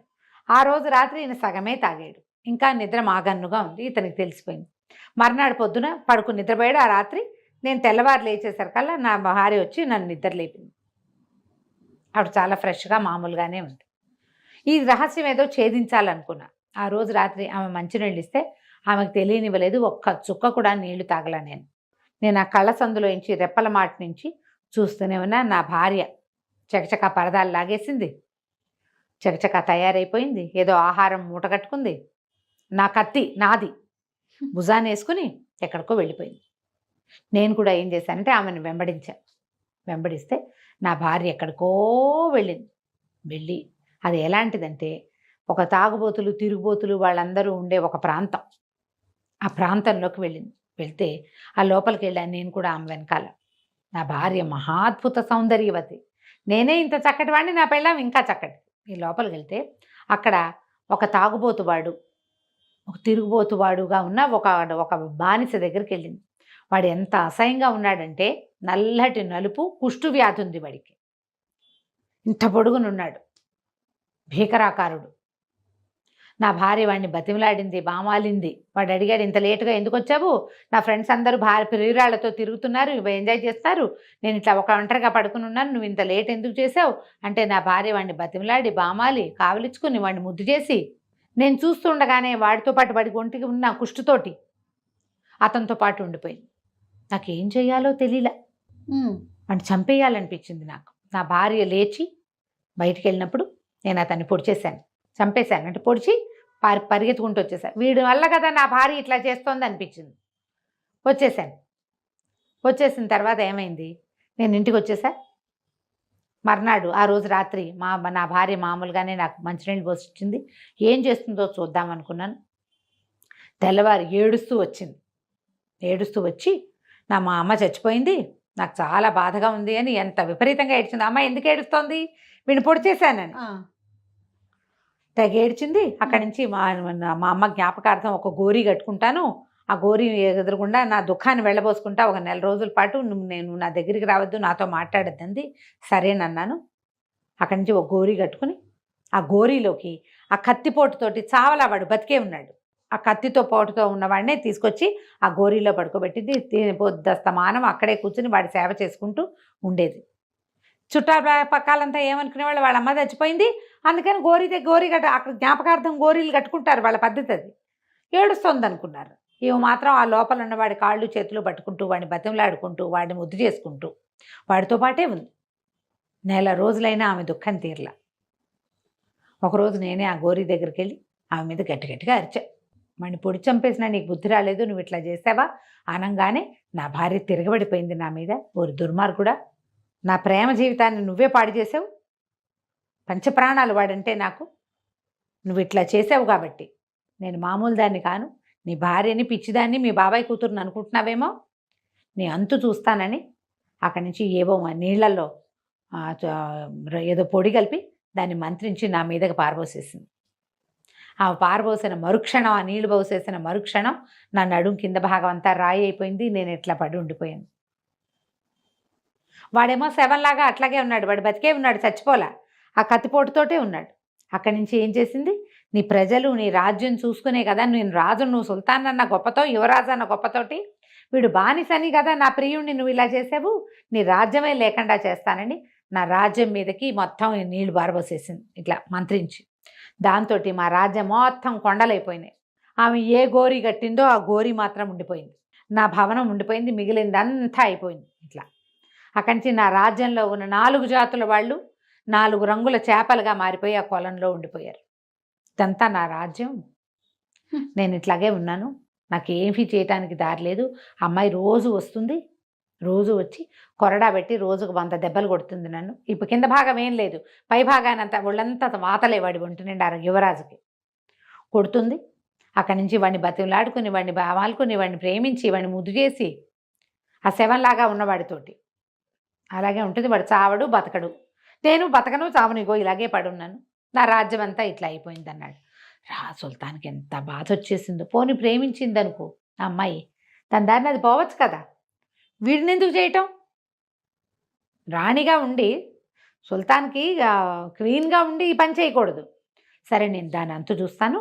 ఆ రోజు రాత్రి ఈయన సగమే తాగాడు, ఇంకా నిద్ర మాగన్నుగా ఉంది, ఇతనికి తెలిసిపోయింది. మర్నాడు పొద్దున పడుకుని నిద్రపోయాడు. ఆ రాత్రి నేను తెల్లవారు లేచేసరికల్లా నా భార్య వచ్చి నన్ను నిద్ర లేపింది. ఆవిడ చాలా ఫ్రెష్గా మామూలుగానే ఉంది. ఈ రహస్యం ఏదో ఛేదించాలనుకున్నా. ఆ రోజు రాత్రి ఆమె మంచినీళ్ళు ఇస్తే ఆమెకు తెలియనివ్వలేదు, ఒక్క చుక్క కూడా నీళ్లు తాగల. నేను ఆ కళ్ళ సందులోంచి రెప్పల మాట నుంచి చూస్తూనే ఉన్నా. నా భార్య చకచకా పరదాలు లాగేసింది, చకచకా తయారైపోయింది, ఏదో ఆహారం మూట కట్టుకుంది, నా కత్తి నాది భుజాన్ని వేసుకుని ఎక్కడికో వెళ్ళిపోయింది. నేను కూడా ఏం చేశానంటే ఆమెను వెంబడిస్తే నా భార్య ఎక్కడికో వెళ్ళి అది ఎలాంటిదంటే, ఒక తాగుబోతులు, తిరుగుబోతులు వాళ్ళందరూ ఉండే ఒక ప్రాంతం, ఆ ప్రాంతంలోకి వెళ్తే ఆ లోపలికి వెళ్ళాను నేను కూడా ఆమె వెనకాల. నా భార్య మహాద్భుత సౌందర్యవతి, నేనే ఇంత చక్కటి వాడిని, నా పెళ్ళాం ఇంకా చక్కటి. ఈ లోపలికి వెళ్తే అక్కడ ఒక తాగుబోతువాడు, ఒక తిరుగుబోతువాడుగా ఉన్న ఒక బానిస దగ్గరికి వెళ్ళింది. వాడు ఎంత అసహ్యంగా ఉన్నాడంటే, నల్లటి నలుపు, కుష్టు వ్యాధి ఉంది వాడికి, ఇంత పొడుగునున్నాడు, భీకరాకారుడు. నా భార్య వాడిని బతిమలాడింది, బామాలింది. వాడు అడిగాడు, ఇంత లేటుగా ఎందుకు వచ్చావు, నా ఫ్రెండ్స్ అందరూ ప్రియురాళ్లతో తిరుగుతున్నారు, ఎంజాయ్ చేస్తారు, నేను ఇట్లా ఒంటరిగా పడుకుని ఉన్నాను, నువ్వు ఇంత లేట్ ఎందుకు చేసావు అంటే, నా భార్య వాడిని బతిమలాడి బామాలి కావలించుకుని వాడిని ముద్దు చేసి, నేను చూస్తుండగానే వాడితో పాటు వాడి ఒంటికి ఉన్న కుష్టుతోటి అతనితో పాటు ఉండిపోయింది. నాకేం చేయాలో తెలియలే, వాడిని చంపేయాలనిపించింది నాకు. నా భార్య లేచి బయటికి వెళ్ళినప్పుడు నేను అతన్ని చంపేశాను. అంటే పొడిచి పరిగెత్తుకుంటూ వచ్చేసా. వీడి వల్ల కదా నా భార్య ఇట్లా చేస్తోంది అనిపించింది. వచ్చేసాను. వచ్చేసిన తర్వాత ఏమైంది, నేను ఇంటికి వచ్చేసా. మర్నాడు ఆ రోజు రాత్రి నా భార్య మామూలుగానే నాకు మంచినీళ్ళు పోసిచ్చింది. ఏం చేస్తుందో చూద్దాం అనుకున్నాను. తెల్లవారు ఏడుస్తూ వచ్చింది. ఏడుస్తూ వచ్చి మా అమ్మ చచ్చిపోయింది, నాకు చాలా బాధగా ఉంది అని ఎంత విపరీతంగా ఏడ్చింది. అమ్మ ఎందుకు ఏడుస్తోంది, వీడిని పొడి చేశానని తెగ ఏడ్చింది. అక్కడి నుంచి మా అమ్మ జ్ఞాపకార్థం ఒక గోరీ కట్టుకుంటాను, ఆ గోరీ ఎదురుగుండా నా దుఃఖాన్ని వెళ్ళబోసుకుంటా ఒక 4 రోజుల పాటు నేను నా దగ్గరికి రావద్దు, నాతో మాట్లాడద్దంది. సరేనన్నాను. అక్కడి నుంచి ఒక గోరీ కట్టుకుని ఆ గోరీలోకి ఆ కత్తిపోటుతోటి చావలా వాడు బతికే ఉన్నాడు. ఆ కత్తితో పోటుతో ఉన్నవాడినే తీసుకొచ్చి ఆ గోరీలో పడుకోబెట్టింది. పొద్దస్తమానం అక్కడే కూర్చుని వాడి సేవ చేసుకుంటూ ఉండేది. చుట్టాపక్కలంతా ఏమనుకునేవాళ్ళు, వాళ్ళ అమ్మ చచ్చిపోయింది అందుకని గోరీ అక్కడ జ్ఞాపకార్థం గోరీలు కట్టుకుంటారు, వాళ్ళ పద్ధతి అది. ఏడుస్తోంది అనుకున్నారు. ఇవి మాత్రం ఆ లోపల ఉన్న వాడి కాళ్ళు చేతులు పట్టుకుంటూ వాడిని బతిమలాడుకుంటూ వాడిని ముద్దు చేసుకుంటూ వాడితో పాటే ఉంది. 4 రోజులైనా ఆమె దుఃఖం తీరలా. ఒకరోజు నేనే ఆ గోరీ దగ్గరికి వెళ్ళి ఆమె మీద గట్టిగా అరిచా. వాడిని పొడి చంపేసినా నీకు బుద్ధి రాలేదు, నువ్వు ఇట్లా చేసావా అనగానే నా భార్య తిరగబడిపోయింది నా మీద. ఓరి దుర్మార్గుడా, నా ప్రేమ జీవితాన్ని నువ్వే పాడు చేసావు, పంచప్రాణాలు వాడంటే నాకు, నువ్వు ఇట్లా చేసావు కాబట్టి నేను మామూలు దాన్ని కాను, నీ భార్యని పిచ్చిదాన్ని మీ బాబాయ్ కూతురుని అనుకుంటున్నావేమో, నీ అంతు చూస్తానని అక్కడి నుంచి ఏవో నీళ్లలో ఏదో పొడి కలిపి దాన్ని మంత్రించి నా మీదకి పారబోసేసింది. ఆ పారబోసిన మరుక్షణం, ఆ నీళ్లు పోసేసిన మరుక్షణం నా నడుం కింద భాగం అంతా రాయి అయిపోయింది. నేను ఎట్లా పడి ఉండిపోయాను. వాడేమో శవంలాగా అట్లాగే ఉన్నాడు, వాడు బతికే ఉన్నాడు, చచ్చిపోలా, ఆ కత్తిపోటుతోటే ఉన్నాడు. అక్కడి నుంచి ఏం చేసింది, నీ ప్రజలు నీ రాజ్యం చూసుకునే కదా నేను రాజు, నువ్వు సుల్తాన్ అన్న గొప్పతో, యువరాజు అన్న గొప్పతోటి, వీడు బానిసని కదా నా ప్రియుణ్ణి నువ్వు ఇలా చేసావు, నీ రాజ్యమే లేకుండా చేస్తానని నా రాజ్యం మీదకి మొత్తం నీళ్లు బారబోసేసింది ఇట్లా మంత్రించి. దాంతో మా రాజ్యం మొత్తం కొండలైపోయినాయి. ఆమె ఏ గోరీ కట్టిందో ఆ గోరీ మాత్రం ఉండిపోయింది, నా భవనం ఉండిపోయింది, మిగిలిందంతా అయిపోయింది ఇట్లా. అక్కడి నుంచి నా రాజ్యంలో ఉన్న 4 జాతుల వాళ్ళు 4 రంగుల చేపలుగా మారిపోయి ఆ కొలంలో ఉండిపోయారు. ఇదంతా నా రాజ్యం, నేను ఇట్లాగే ఉన్నాను, నాకు ఏమీ చేయటానికి దారి లేదు. అమ్మాయి రోజు వస్తుంది, రోజు వచ్చి కొరడా పెట్టి రోజుకు 100 దెబ్బలు కొడుతుంది నన్ను. ఇప్పుడు కింద భాగం ఏం లేదు, పై భాగానంతా ఒళ్ళంతా వాతలే వాడి ఒంటి నిండా యువరాజుకి కొడుతుంది. అక్కడి నుంచి వాడిని బతిమలాడుకుని వాడిని బావాలుకుని వాడిని ప్రేమించి వాడిని ముద్దు చేసి ఆ శవంలాగా ఉన్నవాడితోటి అలాగే ఉంటుంది. వాడు చావడు బతకడు, నేను బతకను చావను, ఇగో ఇలాగే పడున్నాను, నా రాజ్యం అంతా ఇట్లా అయిపోయింది అన్నాడు. సుల్తాన్కి ఎంత బాధ వచ్చేసిందో. పోని ప్రేమించింది అనుకో ఆ అమ్మాయి, దాని దారిని అది పోవచ్చు కదా, వీడిని ఎందుకు చేయటం? రాణిగా ఉండి సుల్తాన్కి క్వీన్గా ఉండి ఈ పని చేయకూడదు. సరే నేను దాని అంతు చూస్తాను,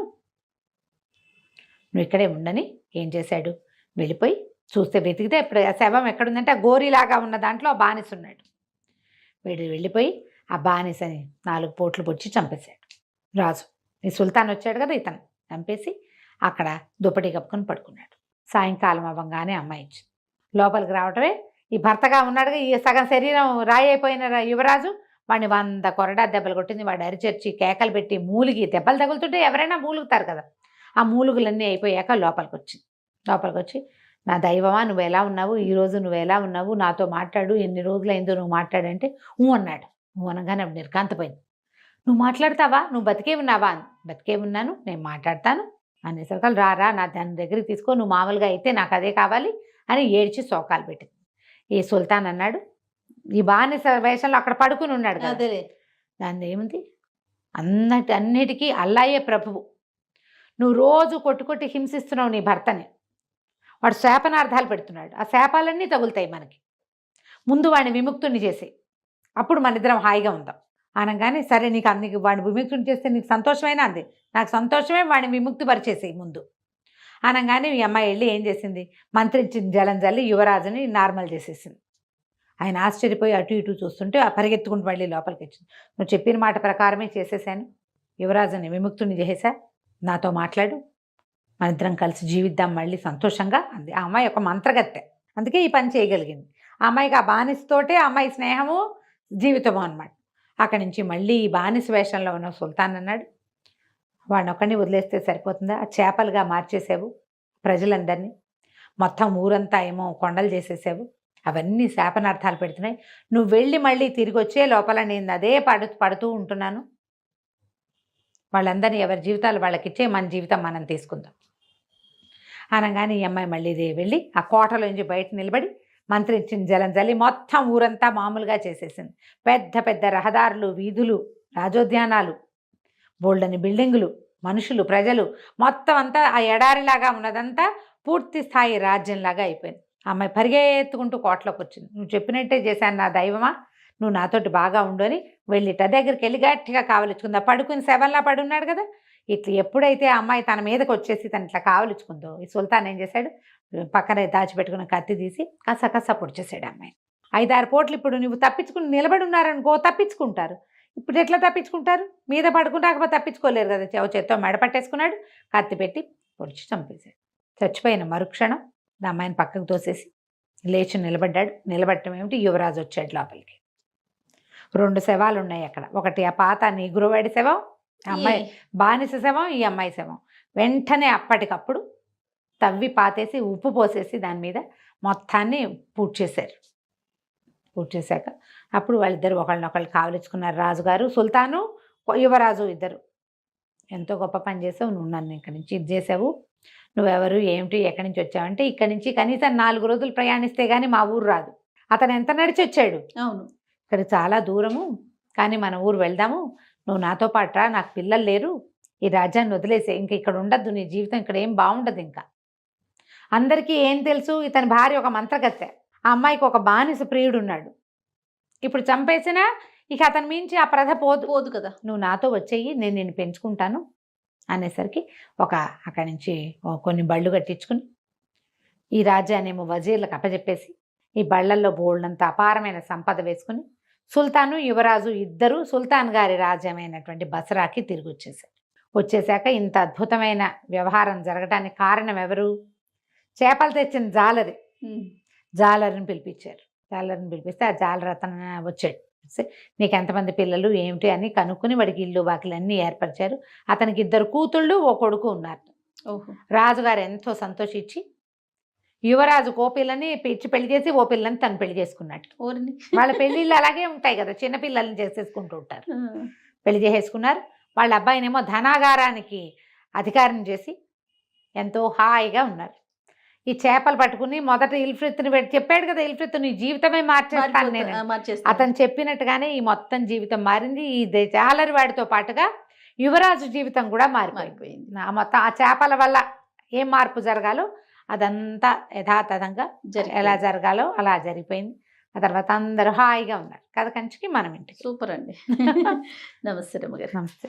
నువ్వు ఇక్కడే ఉండని. ఏం చేశాడు, వెళ్ళిపోయి చూస్తే వెతికితే ఇప్పుడు ఆ శవం ఎక్కడుందంటే ఆ గోరీలాగా ఉన్న దాంట్లో ఆ బానిస ఉన్నాడు. వీడు వెళ్ళిపోయి ఆ బానిసని 4 పోట్లు పొడిచి చంపేశాడు రాజు. ఈ సుల్తాన్ వచ్చాడు కదా, ఇతను చంపేసి అక్కడ దుప్పటి కప్పుకొని పడుకున్నాడు. సాయంకాలం అవ్వగానే అమ్మాయి ఇచ్చింది. లోపలికి రావటమే ఈ భర్తగా ఉన్నాడుగా, ఈ సగం శరీరం రాయి అయిపోయిన యువరాజు వాడిని 100 కొరడా దెబ్బలు కొట్టింది. వాడు అరిచర్చి కేకలు పెట్టి మూలిగి దెబ్బలు తగులుతుంటే ఎవరైనా మూలుగుతారు కదా, ఆ మూలుగులన్నీ అయిపోయాక లోపలికి వచ్చింది. లోపలికి వచ్చి నా దైవమా నువ్వు ఎలా ఉన్నావు, ఈరోజు నువ్వు ఎలా ఉన్నావు, నాతో మాట్లాడు, ఎన్ని రోజులైందో నువ్వు మాట్లాడంటే అన్నాడు. అనగానే అప్పుడు నిర్కాంతపోయింది. నువ్వు మాట్లాడతావా, నువ్వు బతికే ఉన్నావా అని. బతికే ఉన్నాను, నేను మాట్లాడతాను అనేసరికి రా నా దాని దగ్గరికి తీసుకో, నువ్వు మామూలుగా అయితే నాకు అదే కావాలి అని ఏడ్చి శోకాలు పెట్టింది. ఈ సుల్తాన్ అన్నాడు, ఈ బానిస వేషంలో అక్కడ పడుకుని ఉన్నాడు కదా, దాని ఏముంది, అన్నిటికీ అల్లాయే ప్రభువు, నువ్వు రోజు కొట్టుకొట్టి హింసిస్తున్నావు నీ భర్తని, వాడు శాపనార్థాలు పెడుతున్నాడు, ఆ శాపాలన్నీ తగులుతాయి మనకి, ముందు వాడిని విముక్తుని చేసి అప్పుడు మన ఇద్దరం హాయిగా ఉందాం అనగానే, సరే నీకు వాడిని విముక్తుని చేస్తే నీకు సంతోషమైనా అంది, నాకు సంతోషమే, వాడిని విముక్తి పరిచేసేయి ముందు అనగానే ఈ అమ్మాయి వెళ్ళి ఏం చేసింది, మంత్రించిన జలం జల్లి యువరాజుని నార్మల్ చేసేసింది. ఆయన ఆశ్చర్యపోయి అటు ఇటు చూస్తుంటే ఆ పరిగెత్తుకుంటూ మళ్ళీ లోపలికి వచ్చింది. నువ్వు చెప్పిన మాట ప్రకారమే చేసేసాను, యువరాజుని విముక్తుని చేసా, నాతో మాట్లాడు, మన ఇద్దరం కలిసి జీవిద్దాం మళ్ళీ సంతోషంగా అంది. ఆ అమ్మాయి ఒక మంత్రగత్తె, అందుకే ఈ పని చేయగలిగింది. ఆ అమ్మాయికి ఆ బానిసతోటే ఆ అమ్మాయి స్నేహము జీవితము అన్నమాట. అక్కడి నుంచి మళ్ళీ ఈ బానిస వేషంలో ఉన్న సుల్తాన్ అన్నాడు, వాడిని ఒక్కడిని వదిలేస్తే సరిపోతుందా? ఆ చేపలుగా మార్చేసావు ప్రజలందరినీ, మొత్తం ఊరంతా ఏమో కొండలు చేసేసావు. అవన్నీ శాపనార్థాలు పెడుతున్నాయి. నువ్వు వెళ్ళి మళ్ళీ తిరిగి వచ్చే లోపల నేను అదే పడుతూ ఉంటున్నాను. వాళ్ళందరినీ ఎవరి జీవితాలు వాళ్ళకిచ్చే మన జీవితం మనం తీసుకుందాం అనగానే ఈ అమ్మాయి మళ్ళీ వెళ్ళి ఆ కోటలోంచి బయట నిలబడి మంత్రించిన జలం జల్లి మొత్తం ఊరంతా మామూలుగా చేసేసింది. పెద్ద పెద్ద రహదారులు, వీధులు, రాజోద్యానాలు, బోల్డని బిల్డింగులు, మనుషులు, ప్రజలు మొత్తం అంతా ఆ ఎడారిలాగా ఉన్నదంతా పూర్తి స్థాయి రాజ్యంలాగా అయిపోయింది. అమ్మాయి పరిగెత్తుకుంటూ కోటలోకి వచ్చింది. నువ్వు చెప్పినట్టే చేశాను నా దైవమా, నువ్వు నాతోటి బాగా ఉండు అని వెళ్ళిట దగ్గరికి వెళ్ళి గట్టిగా కావలించుకుందా. పడుకుని శవంలా పడున్నాడు కదా. ఇట్లా ఎప్పుడైతే ఆ అమ్మాయి తన మీదకి వచ్చేసి తను ఇట్లా కావలించుకుందో, ఈ సుల్తాన్ ఏం చేశాడు, పక్కన దాచిపెట్టుకున్న కత్తి తీసి కస పొడిచేసాడు అమ్మాయి. 5-6 పోట్లు ఇప్పుడు నువ్వు తప్పించుకుని నిలబడి ఉన్నారనుకో, తప్పించుకుంటారు. ఇప్పుడు ఎట్లా తప్పించుకుంటారు? మీద పడుకుంటాకపోతే తప్పించుకోలేరు కదా. చేత్తో మెడ పట్టేసుకున్నాడు, కత్తి పెట్టి పొడిచి చంపేశాడు. చచ్చిపోయిన మరుక్షణం ఆ అమ్మాయిని పక్కకు తోసేసి లేచి నిలబడ్డాడు. నిలబడటం ఏమిటి, యువరాజు వచ్చాడు లోపలికి. 2 శవాలు ఉన్నాయి అక్కడ. ఒకటి ఆ పాత నీగురువాడి శవం, అమ్మాయి బానిస శవం, ఈ అమ్మాయి శవం. వెంటనే అప్పటికప్పుడు తవ్వి పాతేసి ఉప్పు పోసేసి దాని మీద మొత్తాన్ని పూడ్చేశారు. పూడ్చేశాక అప్పుడు వాళ్ళిద్దరు ఒకళ్ళనొకళ్ళు కావలించుకున్నారు. రాజుగారు, సుల్తాను, యువరాజు ఇద్దరు. ఎంతో గొప్ప పని చేసావు నువ్వు, నన్ను ఇక్కడి నుంచి ఇది చేసావు, నువ్వెవరు, ఏమిటి, ఎక్కడి నుంచి వచ్చావంటే, ఇక్కడి నుంచి కనీసం 4 రోజులు ప్రయాణిస్తే కానీ మా ఊరు రాదు. అతను ఎంత నడిచి వచ్చాడు. అవును, ఇక్కడ చాలా దూరము, కానీ మన ఊరు వెళ్దాము, నువ్వు నాతో పాటు రా, నాకు పిల్లలు లేరు, ఈ రాజ్యాన్ని వదిలేసే, ఇంక ఇక్కడ ఉండద్దు, నీ జీవితం ఇక్కడ ఏం బాగుండదు. ఇంకా అందరికీ ఏం తెలుసు, ఇతని భార్య ఒక మంత్రగత్తె, ఆ అమ్మాయికి ఒక బానిస ప్రియుడు ఉన్నాడు. ఇప్పుడు చంపేసినా ఇక అతని మించి ఆ ప్రధ పోదు కదా. నువ్వు నాతో వచ్చేయి, నేను నిన్ను పెంచుకుంటాను అనేసరికి అక్కడి నుంచి కొన్ని బళ్ళు కట్టించుకుని ఈ రాజ్యాన్నేమో వజీర్లకు అప్పచెప్పేసి ఈ బళ్ళల్లో బోల్డంత అపారమైన సంపద వేసుకుని సుల్తాను, యువరాజు ఇద్దరు సుల్తాన్ గారి రాజ్యమైనటువంటి బసరాకి తిరిగి వచ్చేసాక ఇంత అద్భుతమైన వ్యవహారం జరగడానికి కారణం ఎవరు? చేపలు తెచ్చిన జాలరిని పిలిపించారు. జాలరిని పిలిపిస్తే ఆ జాలరి అతను వచ్చాడు. నీకు ఎంతమంది పిల్లలు ఏమిటి అని కనుక్కుని వాడికి ఇల్లు వాకిలు అన్నీ ఏర్పరిచారు. అతనికి 2 కూతుళ్ళు, 1 కొడుకు ఉన్నారు. రాజుగారు ఎంతో సంతోషించి యువరాజు ఓ పిల్లని పిచ్చి పెళ్లి చేసి ఓ పిల్లని తను పెళ్లి చేసుకున్నట్టు. వాళ్ళ పెళ్ళిళ్ళు అలాగే ఉంటాయి కదా, చిన్నపిల్లల్ని చేసేసుకుంటూ ఉంటారు. పెళ్లి చేసేసుకున్నారు. వాళ్ళ అబ్బాయినేమో ధనాగారానికి అధికారం చేసి ఎంతో హాయిగా ఉన్నారు. ఈ చేపలు పట్టుకుని మొదట ఇల్ఫ్రిత్ని చెప్పాడు కదా, ఇల్ఫ్రిత్ నీ జీవితమే మార్చేస్తాను నేను. అతను చెప్పినట్టుగానే ఈ మొత్తం జీవితం మారింది. ఈ జాలరి వాడితో పాటుగా యువరాజు జీవితం కూడా మారిపోయింది. మొత్తం ఆ చేపల వల్ల ఏం మార్పు జరగాలో అదంతా యథాతథంగా ఎలా జరగాలో అలా జరిగిపోయింది. ఆ తర్వాత అందరూ హాయిగా ఉన్నారు. కథ కంచికి మనం ఇంటికి. సూపర్ అండి. నమస్తే రమ్మగారు. నమస్తే.